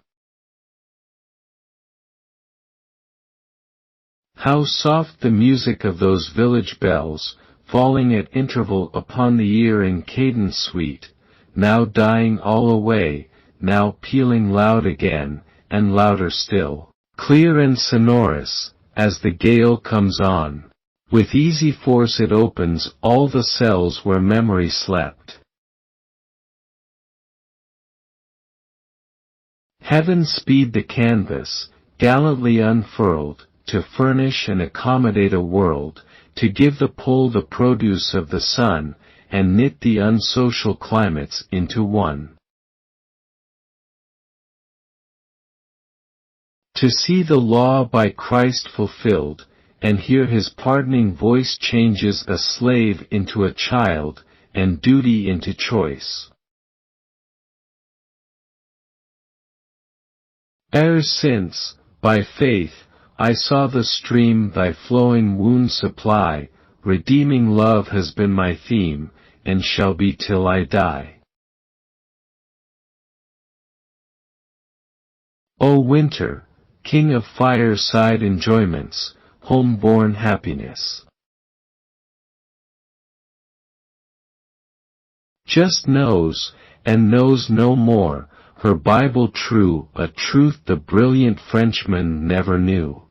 How soft the music of those village bells, falling at interval upon the ear in cadence sweet, now dying all away, now pealing loud again, and louder still, clear and sonorous, as the gale comes on. With easy force it opens all the cells where memory slept. Heaven speed the canvas, gallantly unfurled, to furnish and accommodate a world, to give the pole the produce of the sun, and knit the unsocial climates into one. To see the law by Christ fulfilled, and hear his pardoning voice changes a slave into a child, and duty into choice. Ere since, by faith, I saw the stream thy flowing wound supply, redeeming love has been my theme, and shall be till I die. O winter, king of fireside enjoyments, home-born happiness. Just knows, and knows no more, her Bible true, a truth the brilliant Frenchman never knew.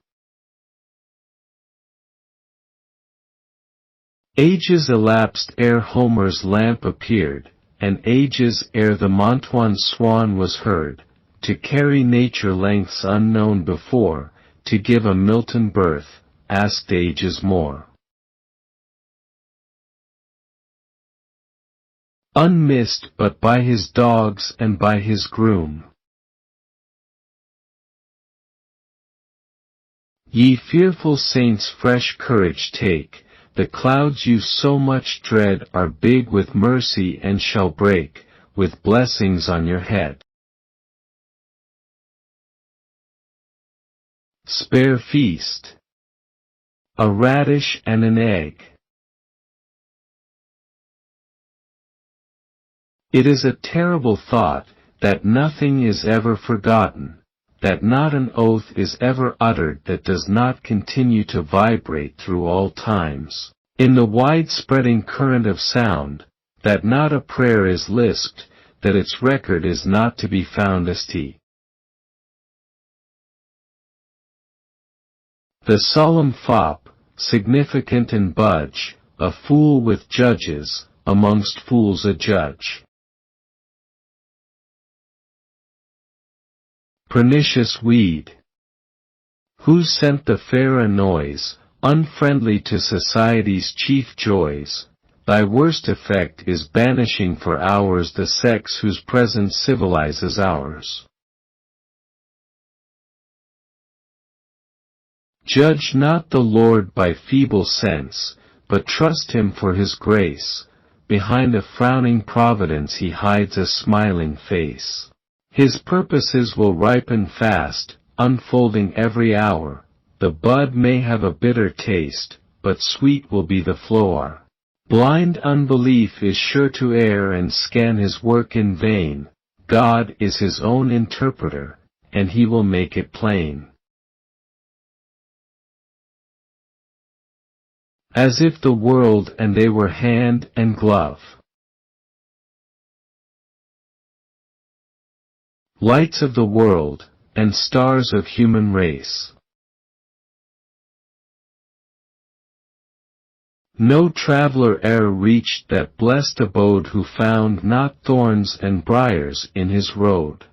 Ages elapsed ere Homer's lamp appeared, and ages ere the Montoine swan was heard, to carry nature lengths unknown before, to give a Milton birth, asked ages more. Unmissed but by his dogs and by his groom. Ye fearful saints, fresh courage take, the clouds you so much dread are big with mercy and shall break, with blessings on your head. Spare feast. a radish and an egg. It is a terrible thought, that nothing is ever forgotten, that not an oath is ever uttered that does not continue to vibrate through all times, in the wide-spreading current of sound, that not a prayer is lisped, that its record is not to be found st. The solemn fop, significant and budge, a fool with judges, amongst fools a judge. Pernicious weed. Who sent the fair a noise, unfriendly to society's chief joys? Thy worst effect is banishing for hours the sex whose presence civilizes ours. Judge not the Lord by feeble sense, but trust him for his grace. Behind a frowning providence he hides a smiling face. His purposes will ripen fast, unfolding every hour. The bud may have a bitter taste, but sweet will be the flower. Blind unbelief is sure to err and scan his work in vain. God is his own interpreter, and he will make it plain. As if the world and they were hand and glove. Lights of the world, and stars of human race. No traveler e'er reached that blessed abode who found not thorns and briars in his road.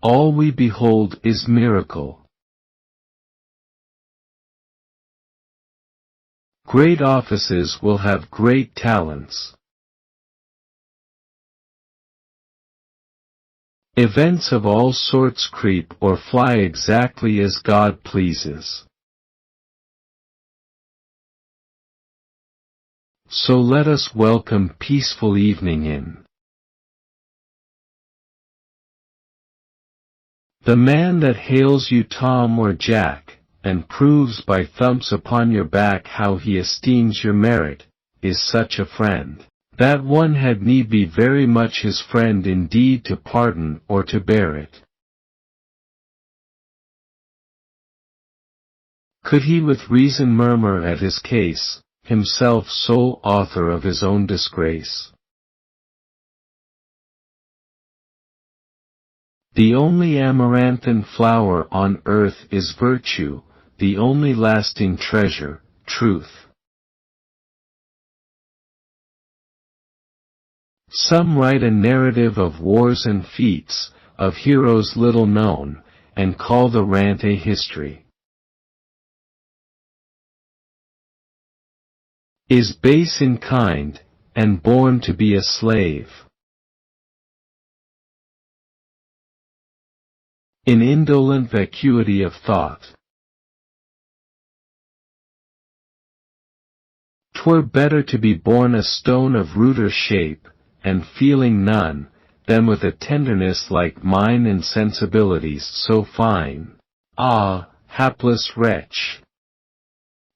All we behold is miracle. Great offices will have great talents. Events of all sorts creep or fly exactly as God pleases. So let us welcome peaceful evening in. The man that hails you Tom or Jack, and proves by thumps upon your back how he esteems your merit, is such a friend. That one had need be very much his friend indeed to pardon or to bear it. Could he with reason murmur at his case, himself sole author of his own disgrace? The only amaranthine flower on earth is virtue, the only lasting treasure, truth. Some write a narrative of wars and feats, of heroes little known, and call the rant a history. Is base in kind, and born to be a slave. In indolent vacuity of thought. 'Twere better to be born a stone of ruder shape, and feeling none, than with a tenderness like mine and sensibilities so fine. Ah, hapless wretch!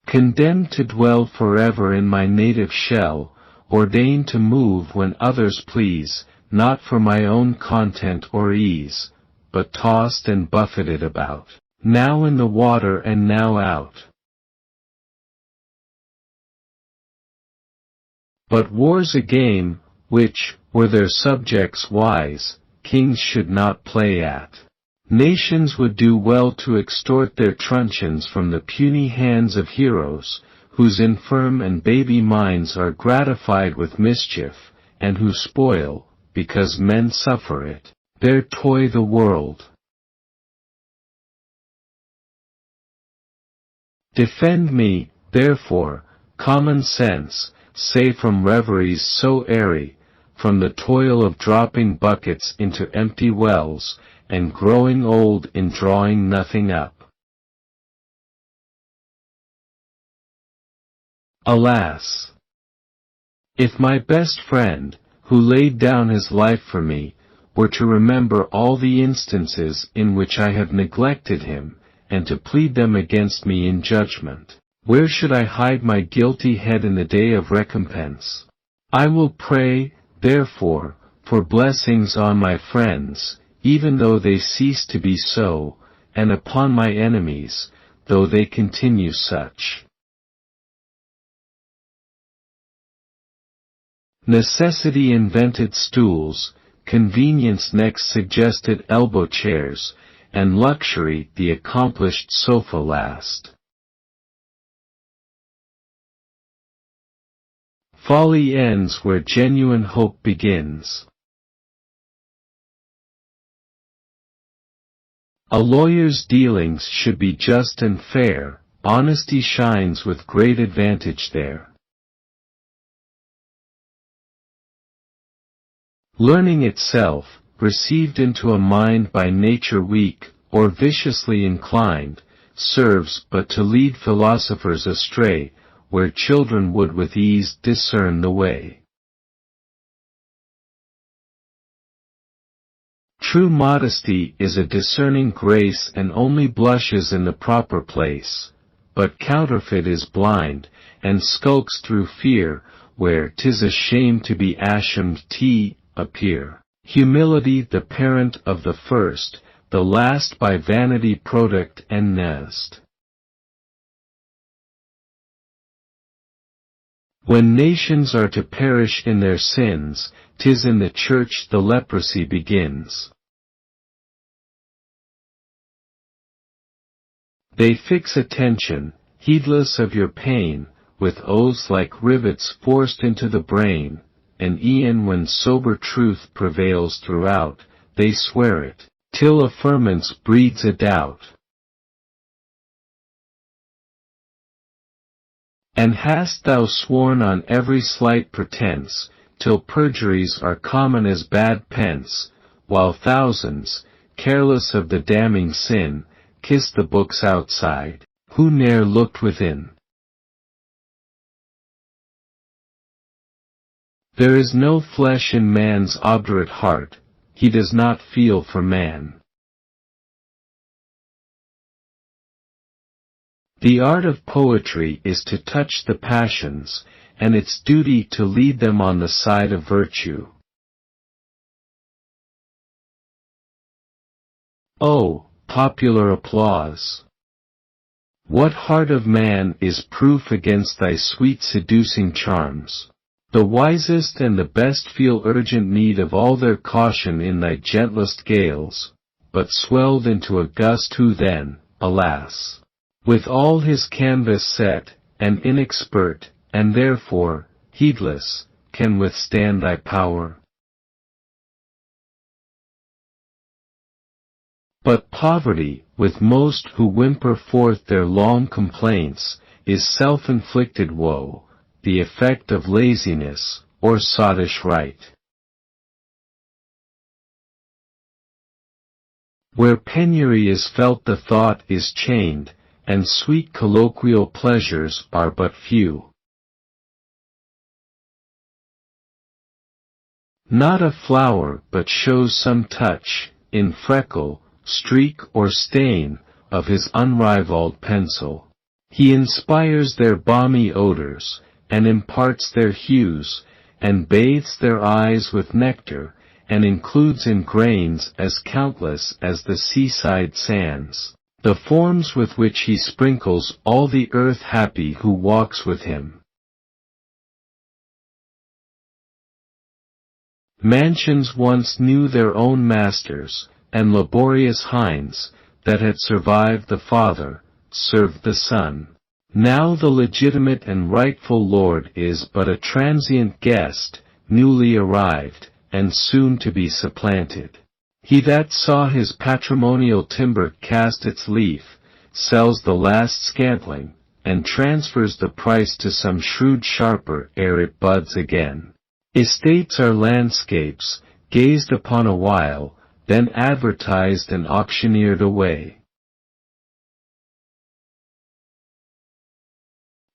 Condemned to dwell forever in my native shell, ordained to move when others please, not for my own content or ease, but tossed and buffeted about, now in the water and now out. But war's a game, which, were their subjects wise, kings should not play at. Nations would do well to extort their truncheons from the puny hands of heroes, whose infirm and baby minds are gratified with mischief, and who spoil, because men suffer it, their toy the world. Defend me, therefore, common sense, say from reveries so airy, from the toil of dropping buckets into empty wells, and growing old in drawing nothing up. Alas! If my best friend, who laid down his life for me, were to remember all the instances in which I have neglected him, and to plead them against me in judgment, where should I hide my guilty head in the day of recompense? I will pray, therefore, for blessings on my friends, even though they cease to be so, and upon my enemies, though they continue such. Necessity invented stools, convenience next suggested elbow chairs, and luxury the accomplished sofa last. Folly ends where genuine hope begins. A lawyer's dealings should be just and fair, honesty shines with great advantage there. Learning itself, received into a mind by nature weak, or viciously inclined, serves but to lead philosophers astray, where children would with ease discern the way. True modesty is a discerning grace and only blushes in the proper place, but counterfeit is blind, and skulks through fear, where 'tis a shame to be ashamed to appear. Humility the parent of the first, the last by vanity product and nest. When nations are to perish in their sins, 'tis in the church the leprosy begins. They fix attention, heedless of your pain, with oaths like rivets forced into the brain, and e'en when sober truth prevails throughout, they swear it, till affirmance breeds a doubt. And hast thou sworn on every slight pretence, till perjuries are common as bad pence, while thousands, careless of the damning sin, kiss the books outside, who ne'er looked within? There is no flesh in man's obdurate heart, he does not feel for man. The art of poetry is to touch the passions, and its duty to lead them on the side of virtue. Oh, popular applause! What heart of man is proof against thy sweet seducing charms? The wisest and the best feel urgent need of all their caution in thy gentlest gales, but swelled into a gust who then, alas, with all his canvas set, and inexpert, and therefore, heedless, can withstand thy power? But poverty, with most who whimper forth their long complaints, is self-inflicted woe, the effect of laziness, or sottish right. Where penury is felt the thought is chained, and sweet colloquial pleasures are but few. Not a flower but shows some touch, in freckle, streak or stain, of his unrivalled pencil. He inspires their balmy odors, and imparts their hues, and bathes their eyes with nectar, and includes in grains as countless as the seaside sands, the forms with which he sprinkles all the earth happy who walks with him. Mansions once knew their own masters, and laborious hinds, that had survived the father, served the son. Now the legitimate and rightful lord is but a transient guest, newly arrived, and soon to be supplanted. He that saw his patrimonial timber cast its leaf, sells the last scantling, and transfers the price to some shrewd sharper ere it buds again. Estates are landscapes, gazed upon a while, then advertised and auctioneered away.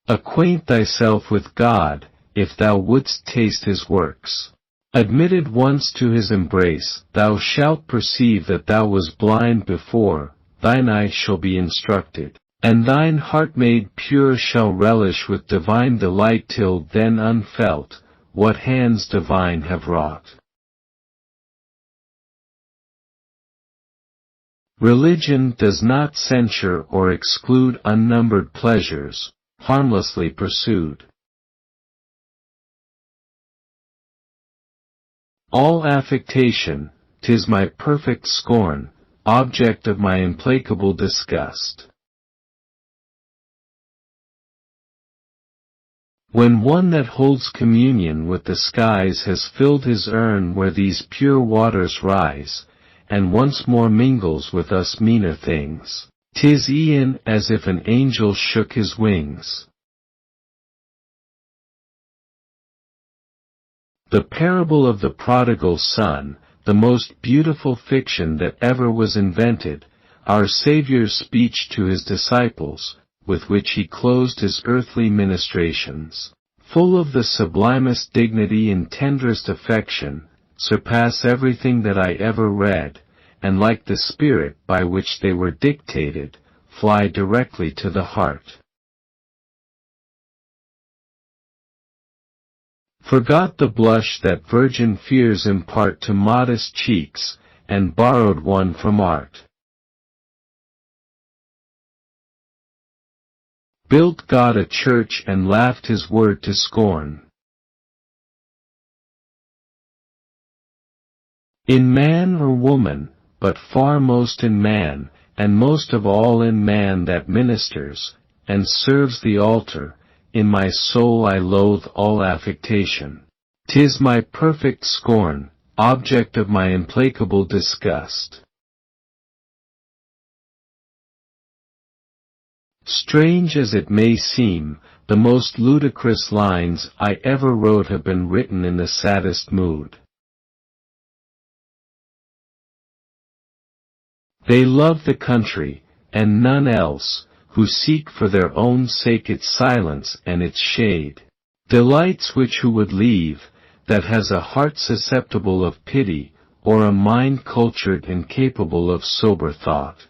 Acquaint thyself with God, if thou wouldst taste his works. Admitted once to his embrace, thou shalt perceive that thou was blind before, thine eye shall be instructed, and thine heart made pure shall relish with divine delight till then unfelt, what hands divine have wrought. Religion does not censure or exclude unnumbered pleasures, harmlessly pursued. All affectation, 'tis my perfect scorn, object of my implacable disgust. When one that holds communion with the skies has filled his urn where these pure waters rise, and once more mingles with us meaner things, 'tis e'en as if an angel shook his wings. The parable of the prodigal son, the most beautiful fiction that ever was invented, our Saviour's speech to his disciples, with which he closed his earthly ministrations, full of the sublimest dignity and tenderest affection, surpass everything that I ever read, and like the spirit by which they were dictated, fly directly to the heart. Forgot the blush that virgin fears impart to modest cheeks, and borrowed one from art. Built God a church and laughed his word to scorn. In man or woman, but far most in man, and most of all in man that ministers, and serves the altar, in my soul I loathe all affectation. 'Tis my perfect scorn, object of my implacable disgust. Strange as it may seem, the most ludicrous lines I ever wrote have been written in the saddest mood. They love the country, and none else, who seek for their own sake its silence and its shade. Delights which who would leave, that has a heart susceptible of pity, or a mind cultured and capable of sober thought.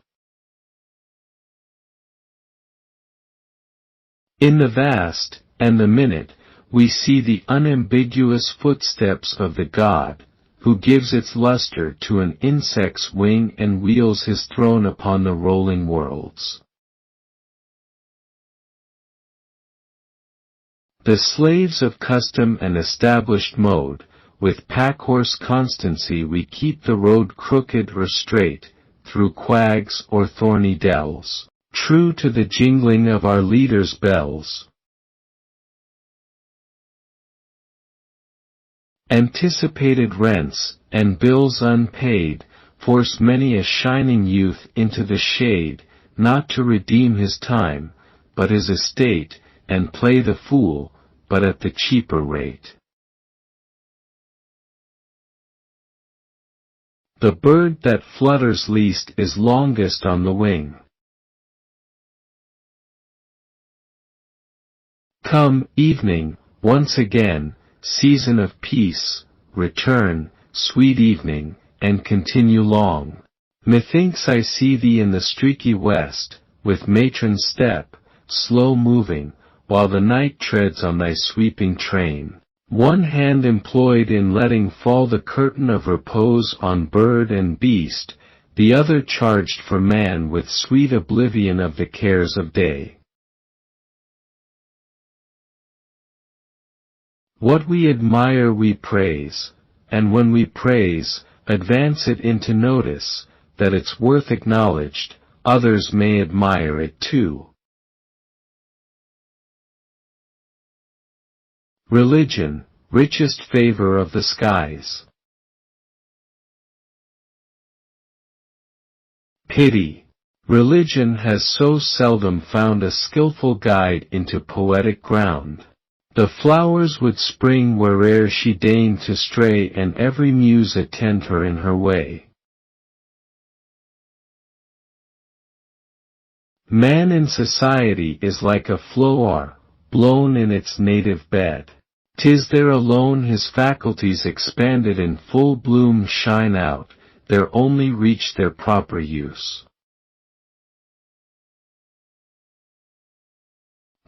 In the vast, and the minute, we see the unambiguous footsteps of the God, who gives its luster to an insect's wing and wheels his throne upon the rolling worlds. The slaves of custom and established mode, with pack-horse constancy we keep the road crooked or straight, through quags or thorny dells, true to the jingling of our leaders' bells. Anticipated rents, and bills unpaid, force many a shining youth into the shade, not to redeem his time, but his estate, and play the fool, but at the cheaper rate. The bird that flutters least is longest on the wing. Come, evening, once again, season of peace, return, sweet evening, and continue long. Methinks I see thee in the streaky west, with matron step, slow moving, while the night treads on thy sweeping train, one hand employed in letting fall the curtain of repose on bird and beast, the other charged for man with sweet oblivion of the cares of day. What we admire we praise, and when we praise, advance it into notice, that its worth acknowledged, others may admire it too. Religion, richest favor of the skies. Pity. Religion has so seldom found a skillful guide into poetic ground. The flowers would spring where'er she deigned to stray, and every muse attend her in her way. Man in society is like a flower, blown in its native bed. 'Tis there alone his faculties expanded in full bloom shine out, there only reach their proper use.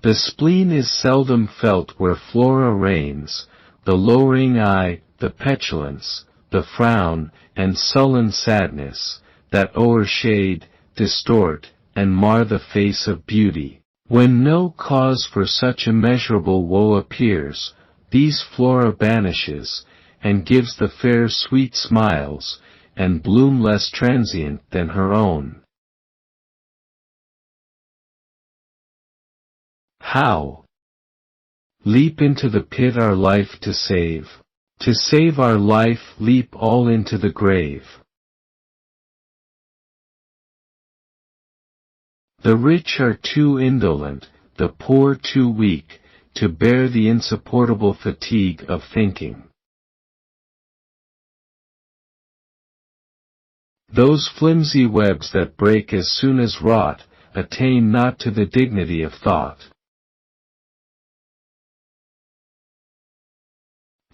The spleen is seldom felt where Flora reigns, the lowering eye, the petulance, the frown, and sullen sadness, that o'ershade, distort, and mar the face of beauty. When no cause for such immeasurable woe appears, these Flora banishes, and gives the fair sweet smiles, and bloom less transient than her own. How? Leap into the pit our life to save. To save our life, leap all into the grave. The rich are too indolent, the poor too weak, to bear the insupportable fatigue of thinking. Those flimsy webs that break as soon as wrought, attain not to the dignity of thought.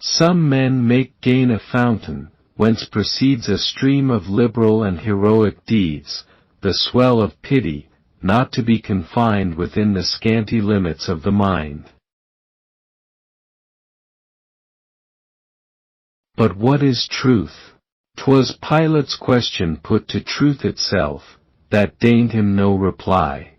Some men make gain a fountain, whence proceeds a stream of liberal and heroic deeds, the swell of pity, not to be confined within the scanty limits of the mind. But what is truth? 'Twas Pilate's question put to truth itself, that deigned him no reply.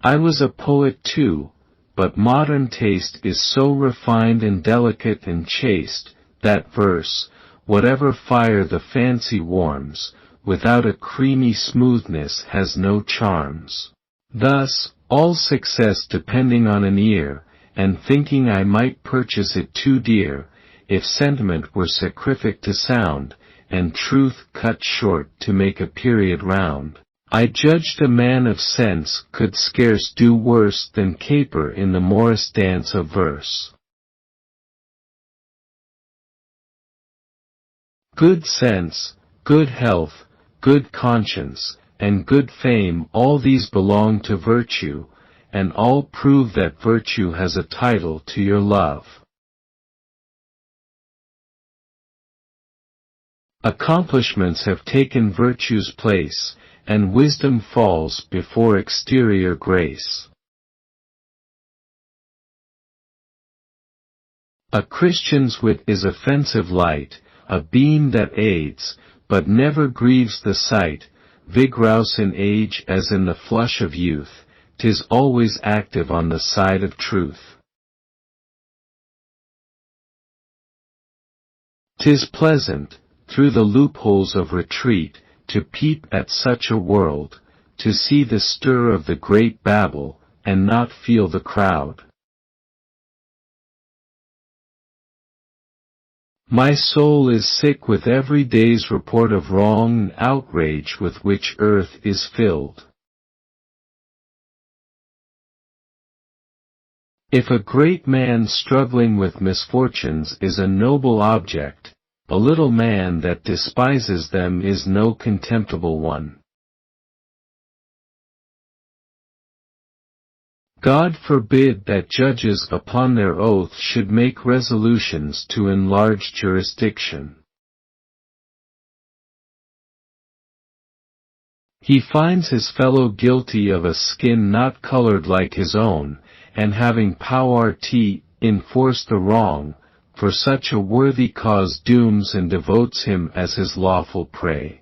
I was a poet too, but modern taste is so refined and delicate and chaste, that verse, whatever fire the fancy warms, without a creamy smoothness has no charms. Thus, all success depending on an ear, and thinking I might purchase it too dear, if sentiment were sacrific to sound, and truth cut short to make a period round. I judged a man of sense could scarce do worse than caper in the morris dance of verse. Good sense, good health, good conscience, and good fame, all these belong to virtue, and all prove that virtue has a title to your love. Accomplishments have taken virtue's place, and wisdom falls before exterior grace. A Christian's wit is offensive light, a beam that aids, but never grieves the sight, vigorous in age as in the flush of youth, 'tis always active on the side of truth. 'Tis pleasant, through the loopholes of retreat, to peep at such a world, to see the stir of the great Babel, and not feel the crowd. My soul is sick with every day's report of wrong and outrage with which earth is filled. If a great man struggling with misfortunes is a noble object, a little man that despises them is no contemptible one. God forbid that judges upon their oath should make resolutions to enlarge jurisdiction. He finds his fellow guilty of a skin not colored like his own, and having power to enforce the wrong, for such a worthy cause dooms and devotes him as his lawful prey.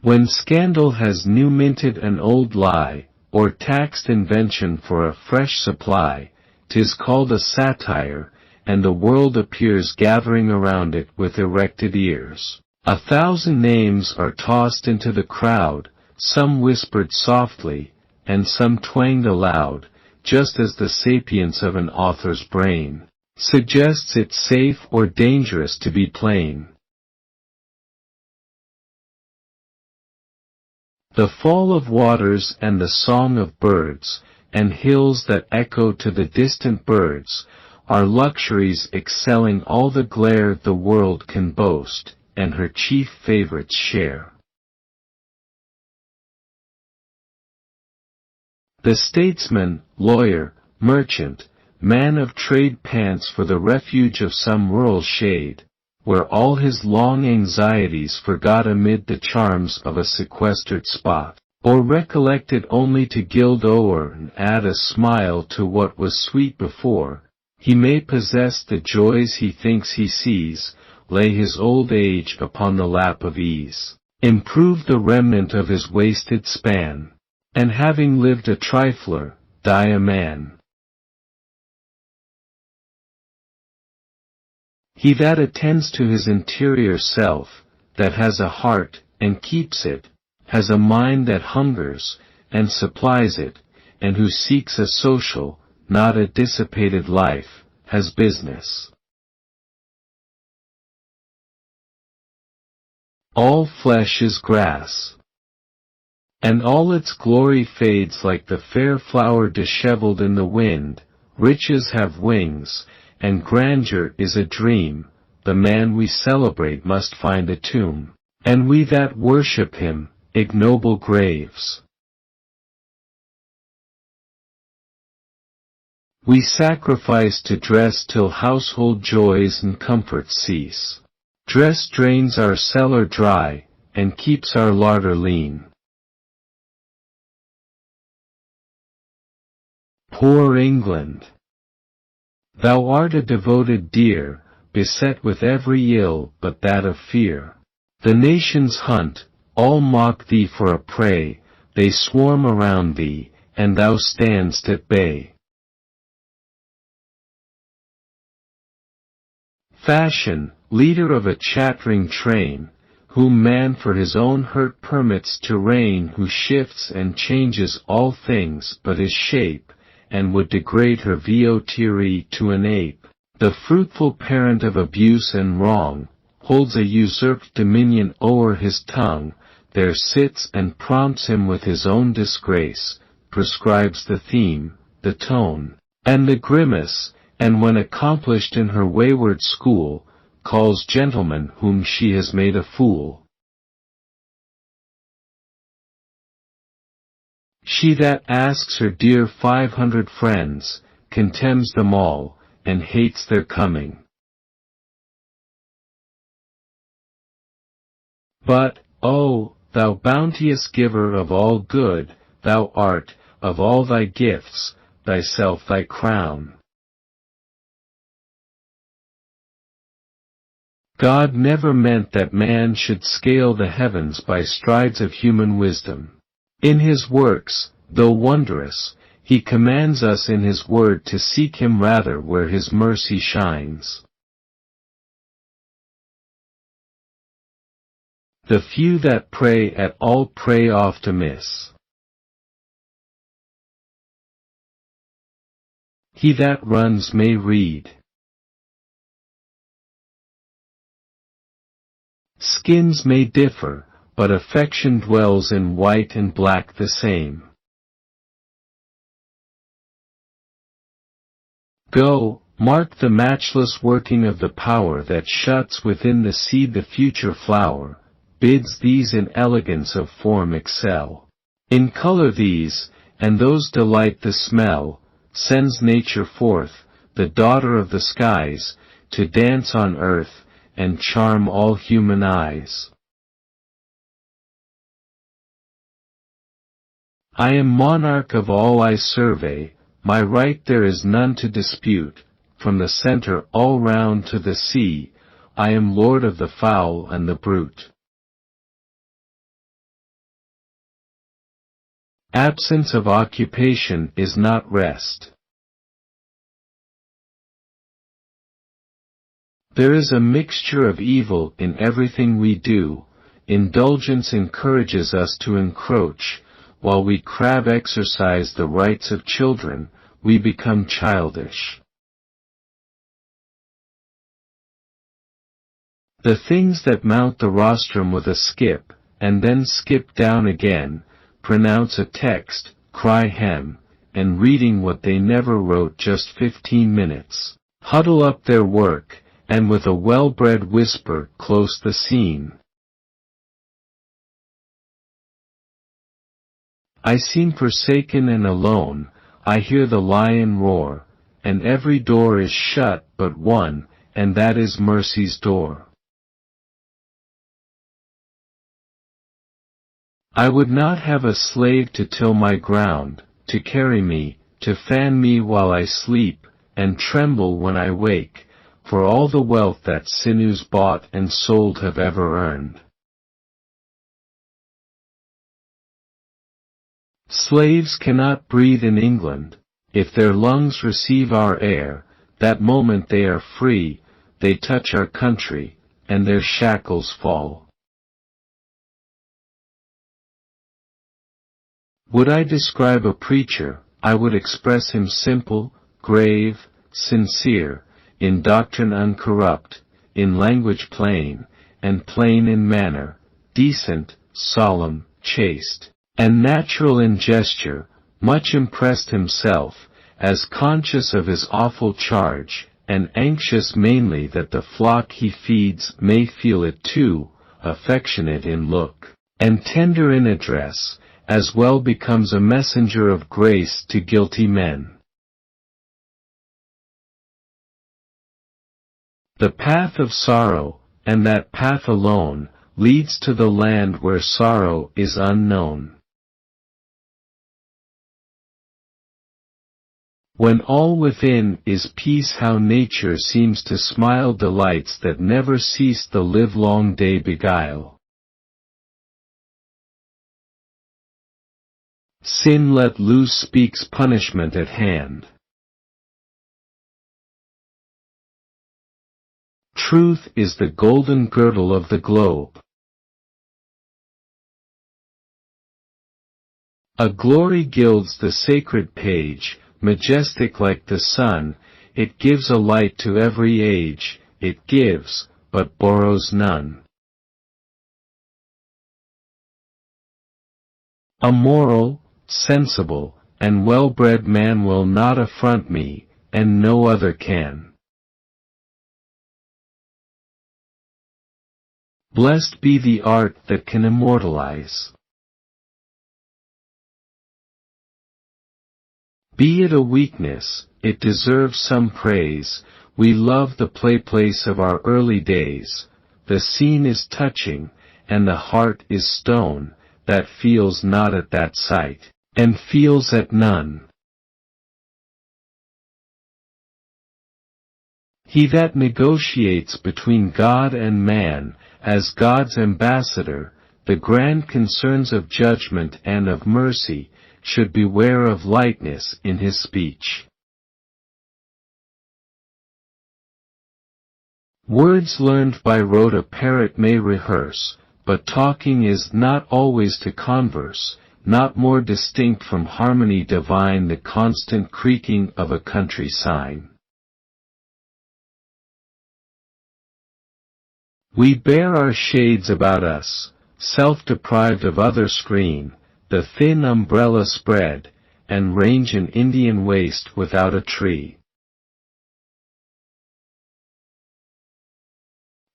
When scandal has new minted an old lie, or taxed invention for a fresh supply, 'tis called a satire, and the world appears gathering around it with erected ears. 1,000 names are tossed into the crowd, some whispered softly, and some twanged aloud, just as the sapience of an author's brain suggests it safe or dangerous to be plain. The fall of waters and the song of birds, and hills that echo to the distant birds, are luxuries excelling all the glare the world can boast, and her chief favorites share. The statesman, lawyer, merchant, man of trade pants for the refuge of some rural shade, where all his long anxieties forgot amid the charms of a sequestered spot, or recollected only to gild o'er and add a smile to what was sweet before. He may possess the joys he thinks he sees, lay his old age upon the lap of ease, improve the remnant of his wasted span, and having lived a trifler, die a man. He that attends to his interior self, that has a heart, and keeps it, has a mind that hungers, and supplies it, and who seeks a social, not a dissipated life, has business. All flesh is grass, and all its glory fades like the fair flower dishevelled in the wind. Riches have wings, and grandeur is a dream. The man we celebrate must find a tomb, and we that worship him, ignoble graves. We sacrifice to dress till household joys and comforts cease. Dress drains our cellar dry, and keeps our larder lean. Poor England! Thou art a devoted deer, beset with every ill but that of fear. The nations hunt, all mock thee for a prey, they swarm around thee, and thou standst at bay. Fashion, leader of a chattering train, whom man for his own hurt permits to reign, who shifts and changes all things but his shape, and would degrade her voterie to an ape, the fruitful parent of abuse and wrong, holds a usurped dominion o'er his tongue, there sits and prompts him with his own disgrace, prescribes the theme, the tone, and the grimace, and when accomplished in her wayward school, calls gentlemen whom she has made a fool. She that asks her dear 500 friends, contemns them all, and hates their coming. But, oh, thou bounteous giver of all good, thou art, of all thy gifts, thyself thy crown. God never meant that man should scale the heavens by strides of human wisdom. In his works, though wondrous, he commands us in his word to seek him rather where his mercy shines. The few that pray at all pray oft amiss. He that runs may read. Skins may differ, but affection dwells in white and black the same. Go, mark the matchless working of the power that shuts within the seed the future flower, bids these in elegance of form excel. In color these, and those delight the smell, sends nature forth, the daughter of the skies, to dance on earth, and charm all human eyes. I am monarch of all I survey, my right there is none to dispute, from the center all round to the sea, I am lord of the fowl and the brute. Absence of occupation is not rest. There is a mixture of evil in everything we do. Indulgence encourages us to encroach, while we crave exercise the rights of children, we become childish. The things that mount the rostrum with a skip, and then skip down again, pronounce a text, cry hem, and reading what they never wrote just 15 minutes, huddle up their work, and with a well-bred whisper close the scene. I seem forsaken and alone, I hear the lion roar, and every door is shut but one, and that is mercy's door. I would not have a slave to till my ground, to carry me, to fan me while I sleep, and tremble when I wake, for all the wealth that sinews bought and sold have ever earned. Slaves cannot breathe in England. If their lungs receive our air, that moment they are free, they touch our country, and their shackles fall. Would I describe a preacher, I would express him simple, grave, sincere, in doctrine uncorrupt, in language plain, and plain in manner, decent, solemn, chaste, and natural in gesture, much impressed himself, as conscious of his awful charge, and anxious mainly that the flock he feeds may feel it too, affectionate in look, and tender in address, as well becomes a messenger of grace to guilty men. The path of sorrow, and that path alone, leads to the land where sorrow is unknown. When all within is peace, how nature seems to smile delights that never cease the livelong day beguile. Sin let loose speaks punishment at hand. Truth is the golden girdle of the globe. A glory gilds the sacred page, majestic like the sun, it gives a light to every age, it gives, but borrows none. A moral, sensible, and well-bred man will not affront me, and no other can. Blessed be the art that can immortalize. Be it a weakness, it deserves some praise, we love the play-place of our early days, the scene is touching, and the heart is stone, that feels not at that sight, and feels at none. He that negotiates between God and man, as God's ambassador, the grand concerns of judgment and of mercy, should beware of lightness in his speech. Words learned by rote a parrot may rehearse, but talking is not always to converse, not more distinct from harmony divine the constant creaking of a country sign. We bear our shades about us, self-deprived of other screen, the thin umbrella spread, and range an Indian waste without a tree.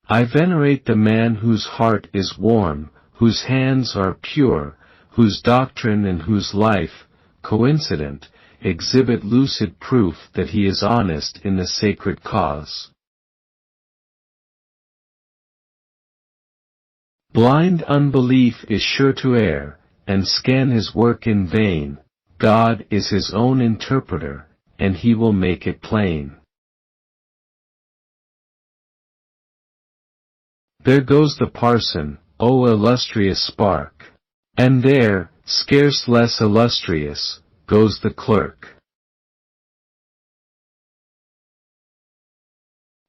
I venerate the man whose heart is warm, whose hands are pure, whose doctrine and whose life, coincident, exhibit lucid proof that he is honest in the sacred cause. Blind unbelief is sure to err, and scan his work in vain. God is his own interpreter, and he will make it plain. There goes the parson, O illustrious spark! And there, scarce less illustrious, goes the clerk.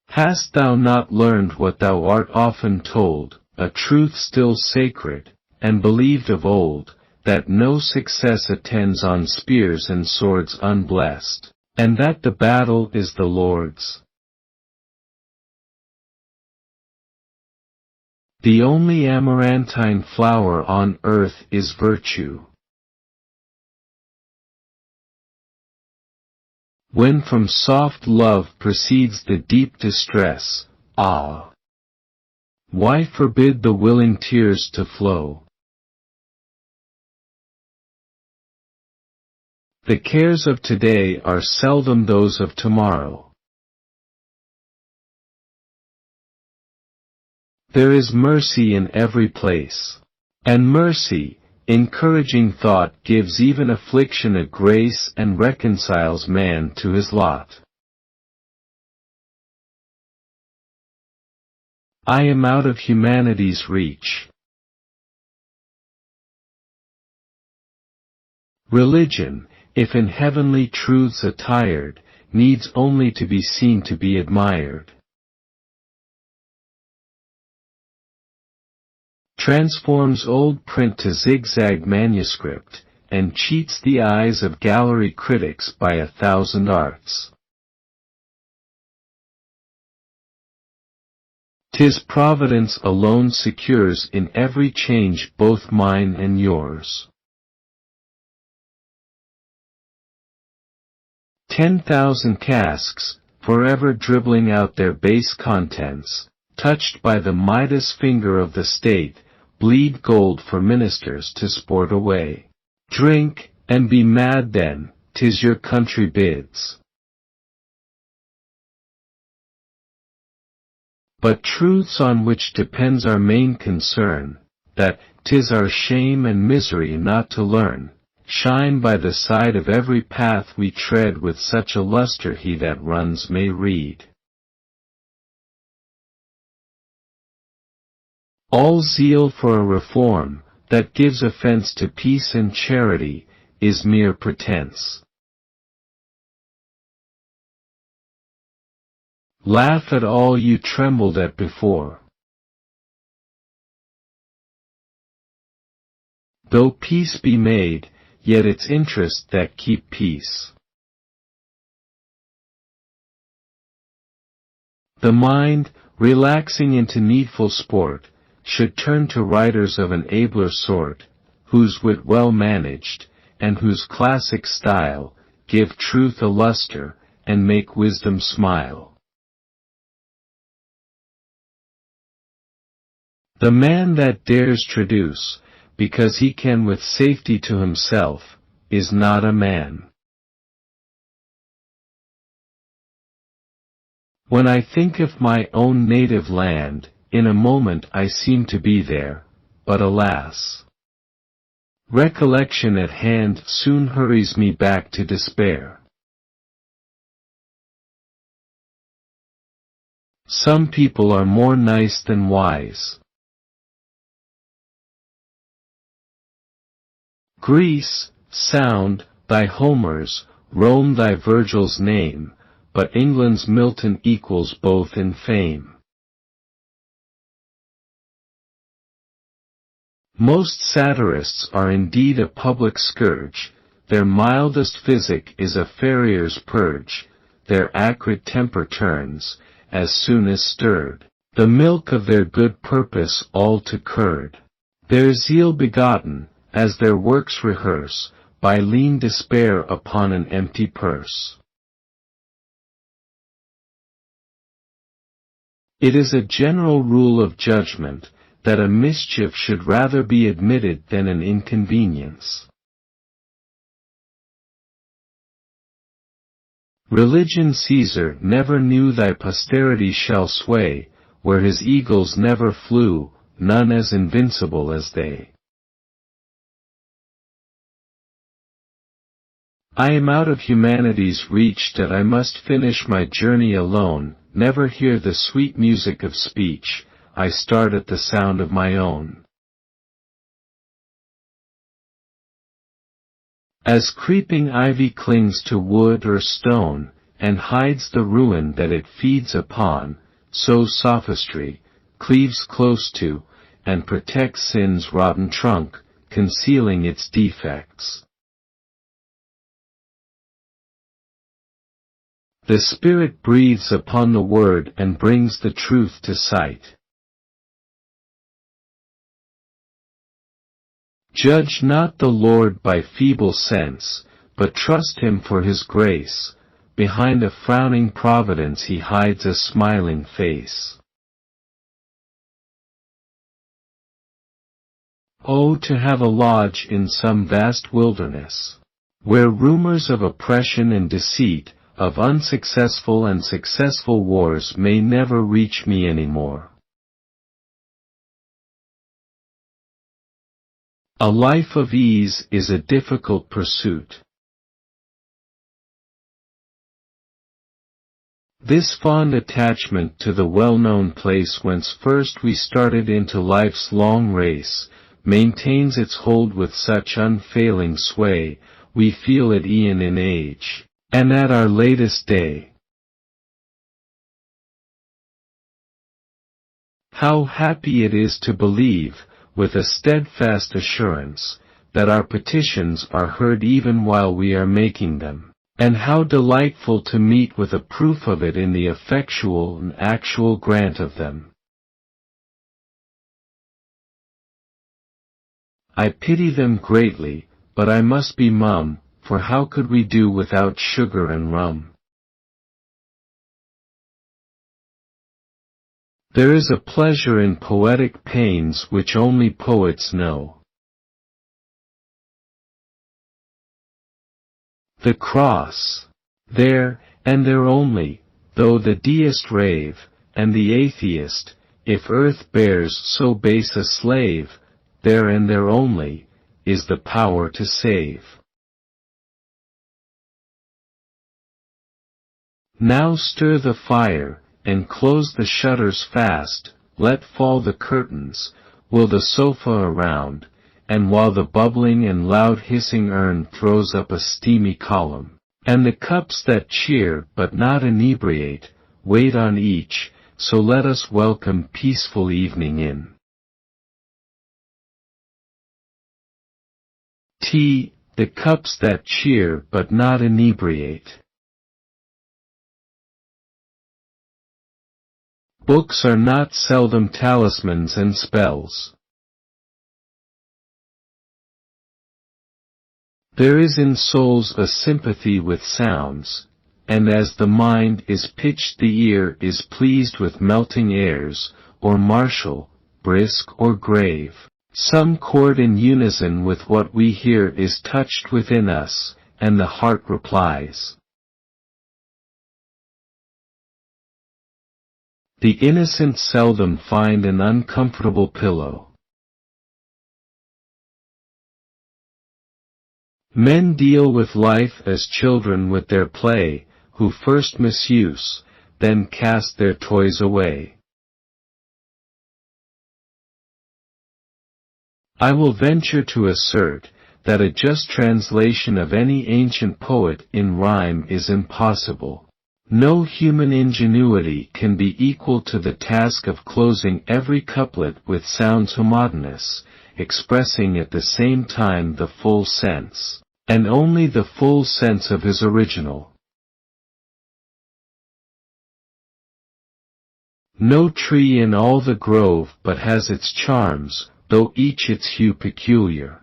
Hast thou not learned what thou art often told, a truth still sacred, and believed of old, that no success attends on spears and swords unblessed, and that the battle is the Lord's? The only amaranthine flower on earth is virtue. When from soft love proceeds the deep distress, ah! Why forbid the willing tears to flow? The cares of today are seldom those of tomorrow. There is mercy in every place. And mercy, encouraging thought, gives even affliction a grace and reconciles man to his lot. I am out of humanity's reach. Religion, if in heavenly truths attired, needs only to be seen to be admired. Transforms old print to zigzag manuscript, and cheats the eyes of gallery critics by 1,000 arts. 'Tis Providence alone secures in every change both mine and yours. 10,000 casks, forever dribbling out their base contents, touched by the Midas finger of the state, bleed gold for ministers to sport away. Drink, and be mad then, 'tis your country bids. But truths on which depends our main concern, that 'tis our shame and misery not to learn, shine by the side of every path we tread with such a lustre he that runs may read. All zeal for a reform, that gives offense to peace and charity, is mere pretense. Laugh at all you trembled at before. Though peace be made, yet it's interest that keep peace. The mind, relaxing into needful sport, should turn to writers of an abler sort, whose wit well managed, and whose classic style, give truth a lustre, and make wisdom smile. The man that dares traduce, because he can with safety to himself, is not a man. When I think of my own native land, in a moment I seem to be there, but alas! Recollection at hand soon hurries me back to despair. Some people are more nice than wise. Greece, sound, thy Homers, Rome thy Virgil's name, but England's Milton equals both in fame. Most satirists are indeed a public scourge, their mildest physic is a farrier's purge, their acrid temper turns, as soon as stirred, the milk of their good purpose all to curd. Their zeal begotten, as their works rehearse, by lean despair upon an empty purse. It is a general rule of judgment, that a mischief should rather be admitted than an inconvenience. Religion Caesar never knew thy posterity shall sway, where his eagles never flew, none as invincible as they. I am out of humanity's reach that I must finish my journey alone, never hear the sweet music of speech, I start at the sound of my own. As creeping ivy clings to wood or stone, and hides the ruin that it feeds upon, so sophistry cleaves close to, and protects sin's rotten trunk, concealing its defects. The Spirit breathes upon the word and brings the truth to sight. Judge not the Lord by feeble sense, but trust him for his grace, behind a frowning providence he hides a smiling face. Oh, to have a lodge in some vast wilderness, where rumors of oppression and deceit, of unsuccessful and successful wars may never reach me anymore. A life of ease is a difficult pursuit. This fond attachment to the well-known place whence first we started into life's long race, maintains its hold with such unfailing sway, we feel it e'en in age, and at our latest day. How happy it is to believe, with a steadfast assurance, that our petitions are heard even while we are making them. And how delightful to meet with a proof of it in the effectual and actual grant of them. I pity them greatly, but I must be mum, for how could we do without sugar and rum? There is a pleasure in poetic pains which only poets know. The cross, there, and there only, though the deist rave, and the atheist, if earth bears so base a slave, there and there only, is the power to save. Now stir the fire, and close the shutters fast, let fall the curtains, will the sofa around, and while the bubbling and loud hissing urn throws up a steamy column, and the cups that cheer but not inebriate, wait on each, so let us welcome peaceful evening in. Tea, the cups that cheer but not inebriate. Books are not seldom talismans and spells. There is in souls a sympathy with sounds, and as the mind is pitched the ear is pleased with melting airs, or martial, brisk or grave. Some chord in unison with what we hear is touched within us, and the heart replies. The innocent seldom find an uncomfortable pillow. Men deal with life as children with their play, who first misuse, then cast their toys away. I will venture to assert, that a just translation of any ancient poet in rhyme is impossible. No human ingenuity can be equal to the task of closing every couplet with sounds homogeneous, expressing at the same time the full sense, and only the full sense of his original. No tree in all the grove but has its charms, though each its hue peculiar.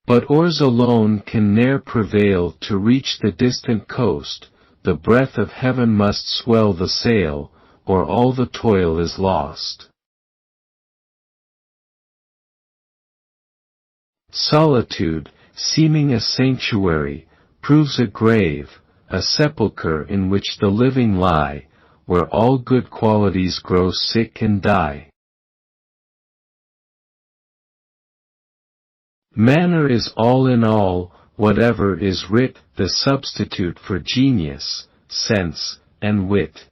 But oars alone can ne'er prevail to reach the distant coast, the breath of heaven must swell the sail, or all the toil is lost. Solitude, seeming a sanctuary, proves a grave, a sepulchre in which the living lie, where all good qualities grow sick and die. Manner is all in all, whatever is writ, the substitute for genius, sense, and wit.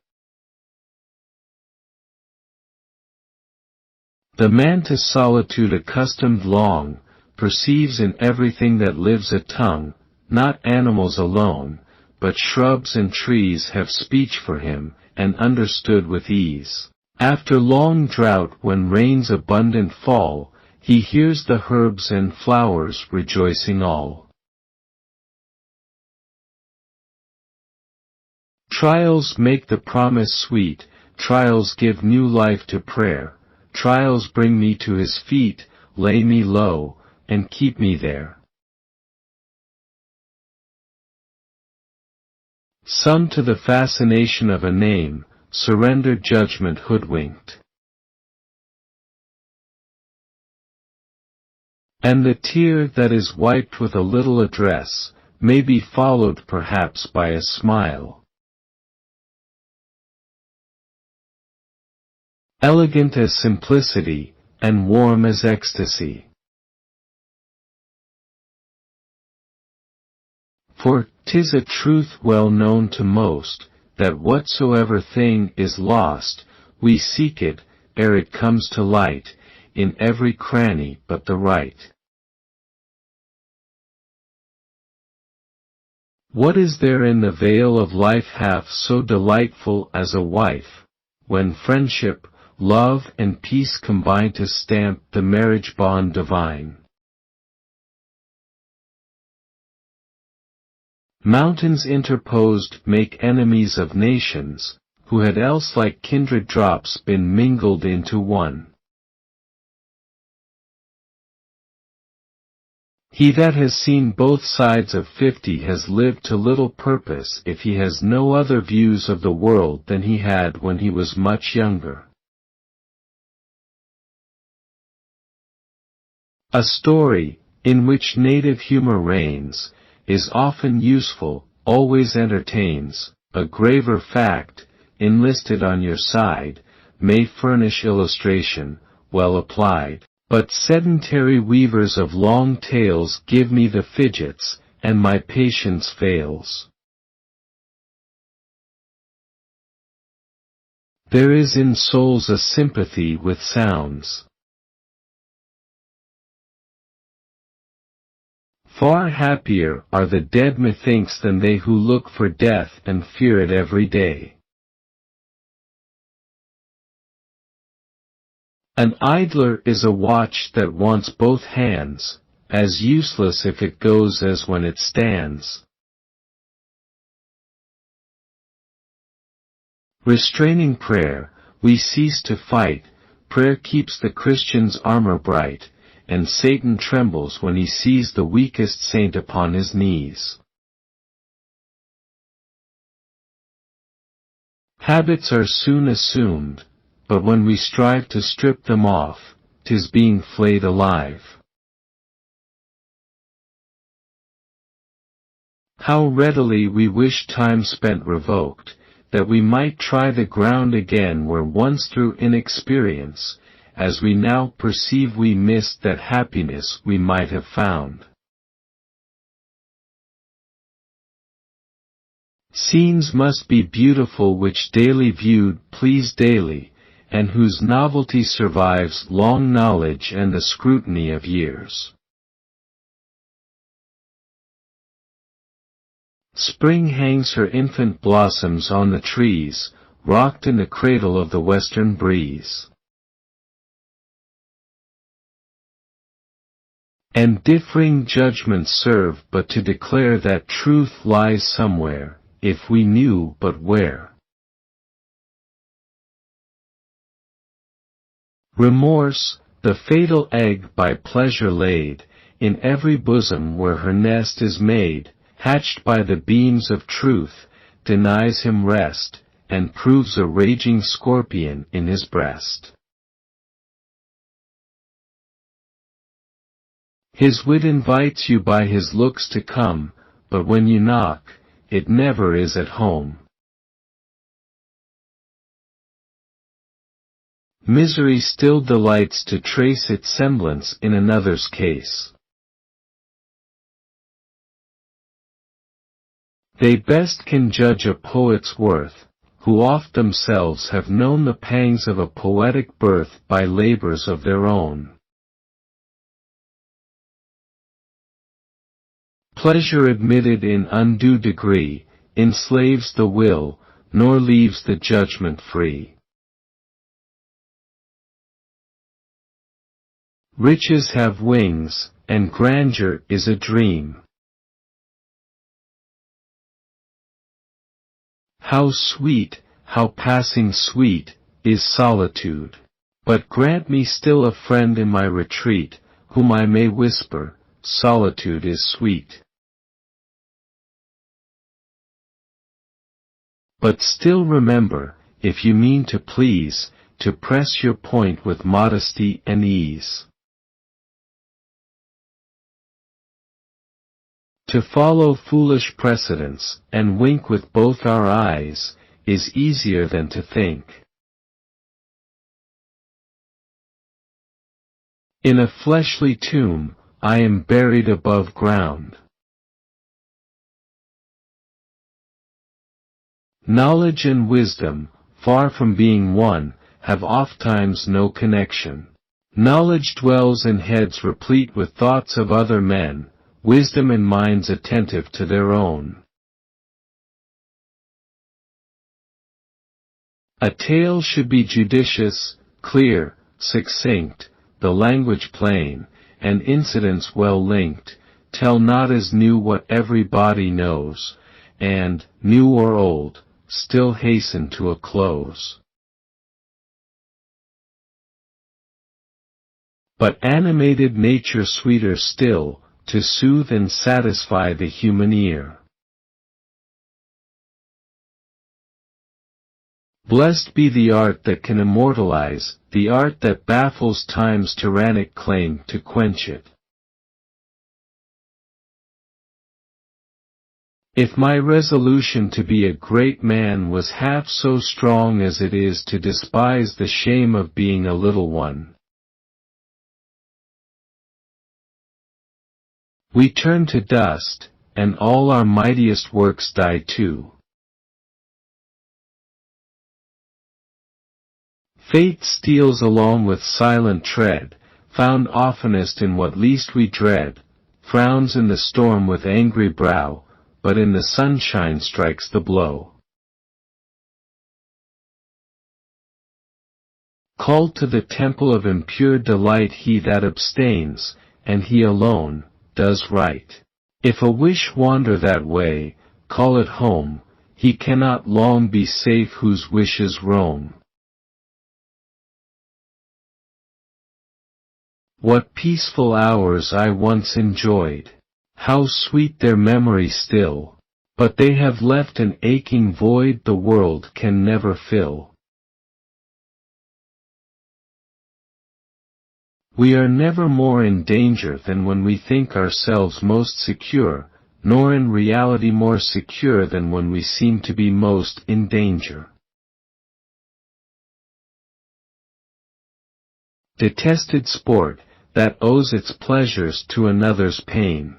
The man to solitude accustomed long, perceives in everything that lives a tongue, not animals alone, but shrubs and trees have speech for him, and understood with ease. After long drought when rains abundant fall, he hears the herbs and flowers rejoicing all. Trials make the promise sweet, trials give new life to prayer, trials bring me to his feet, lay me low, and keep me there. Some to the fascination of a name, surrender judgment hoodwinked. And the tear that is wiped with a little address, may be followed perhaps by a smile. Elegant as simplicity, and warm as ecstasy. For 'tis a truth well known to most, that whatsoever thing is lost, we seek it, ere it comes to light, in every cranny but the right. What is there in the vale of life half so delightful as a wife, when friendship, love and peace combine to stamp the marriage bond divine? Mountains interposed make enemies of nations, who had else like kindred drops been mingled into one. He that has seen both sides of 50 has lived to little purpose if he has no other views of the world than he had when he was much younger. A story, in which native humor reigns, is often useful, always entertains. A graver fact, enlisted on your side, may furnish illustration, well applied. But sedentary weavers of long tales give me the fidgets, and my patience fails. There is in souls a sympathy with sounds. Far happier are the dead methinks than they who look for death and fear it every day. An idler is a watch that wants both hands, as useless if it goes as when it stands. Restraining prayer, we cease to fight, prayer keeps the Christian's armor bright, and Satan trembles when he sees the weakest saint upon his knees. Habits are soon assumed, but when we strive to strip them off, 'tis being flayed alive. How readily we wish time spent revoked, that we might try the ground again where once through inexperience, as we now perceive we missed that happiness we might have found. Scenes must be beautiful which daily viewed please daily, and whose novelty survives long knowledge and the scrutiny of years. Spring hangs her infant blossoms on the trees, rocked in the cradle of the western breeze. And differing judgments serve but to declare that truth lies somewhere, if we knew but where. Remorse, the fatal egg by pleasure laid, in every bosom where her nest is made, hatched by the beams of truth, denies him rest, and proves a raging scorpion in his breast. His wit invites you by his looks to come, but when you knock, it never is at home. Misery still delights to trace its semblance in another's case. They best can judge a poet's worth, who oft themselves have known the pangs of a poetic birth by labors of their own. Pleasure admitted in undue degree, enslaves the will, nor leaves the judgment free. Riches have wings, and grandeur is a dream. How sweet, how passing sweet, is solitude! But grant me still a friend in my retreat, whom I may whisper, solitude is sweet. But still remember, if you mean to please, to press your point with modesty and ease. To follow foolish precedents, and wink with both our eyes, is easier than to think. In a fleshly tomb, I am buried above ground. Knowledge and wisdom, far from being one, have ofttimes no connection. Knowledge dwells in heads replete with thoughts of other men, wisdom in minds attentive to their own. A tale should be judicious, clear, succinct, the language plain, and incidents well linked. Tell not as new what everybody knows, and, new or old, still hasten to a close. But animated nature sweeter still, to soothe and satisfy the human ear. Blessed be the art that can immortalize, the art that baffles time's tyrannic claim to quench it. If my resolution to be a great man was half so strong as it is to despise the shame of being a little one, we turn to dust, and all our mightiest works die too. Fate steals along with silent tread, found oftenest in what least we dread, frowns in the storm with angry brow, but in the sunshine strikes the blow. Called to the temple of impure delight he that abstains, and he alone, does right. If a wish wander that way, call it home, he cannot long be safe whose wishes roam. What peaceful hours I once enjoyed! How sweet their memory still! But they have left an aching void the world can never fill. We are never more in danger than when we think ourselves most secure, nor in reality more secure than when we seem to be most in danger. Detested sport, that owes its pleasures to another's pain.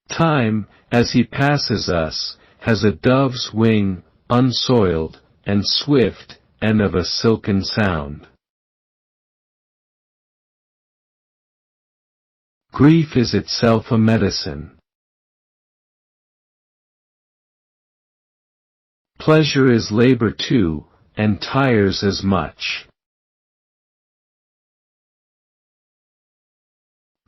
Time, as he passes us, has a dove's wing, unsoiled, and swift, and of a silken sound. Grief is itself a medicine. Pleasure is labor too, and tires as much.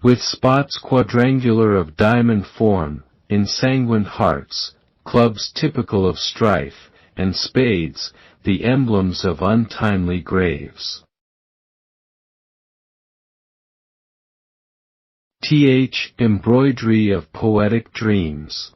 With spots quadrangular of diamond form, ensanguined hearts, clubs typical of strife, and spades, the emblems of untimely graves. Embroidery of poetic dreams.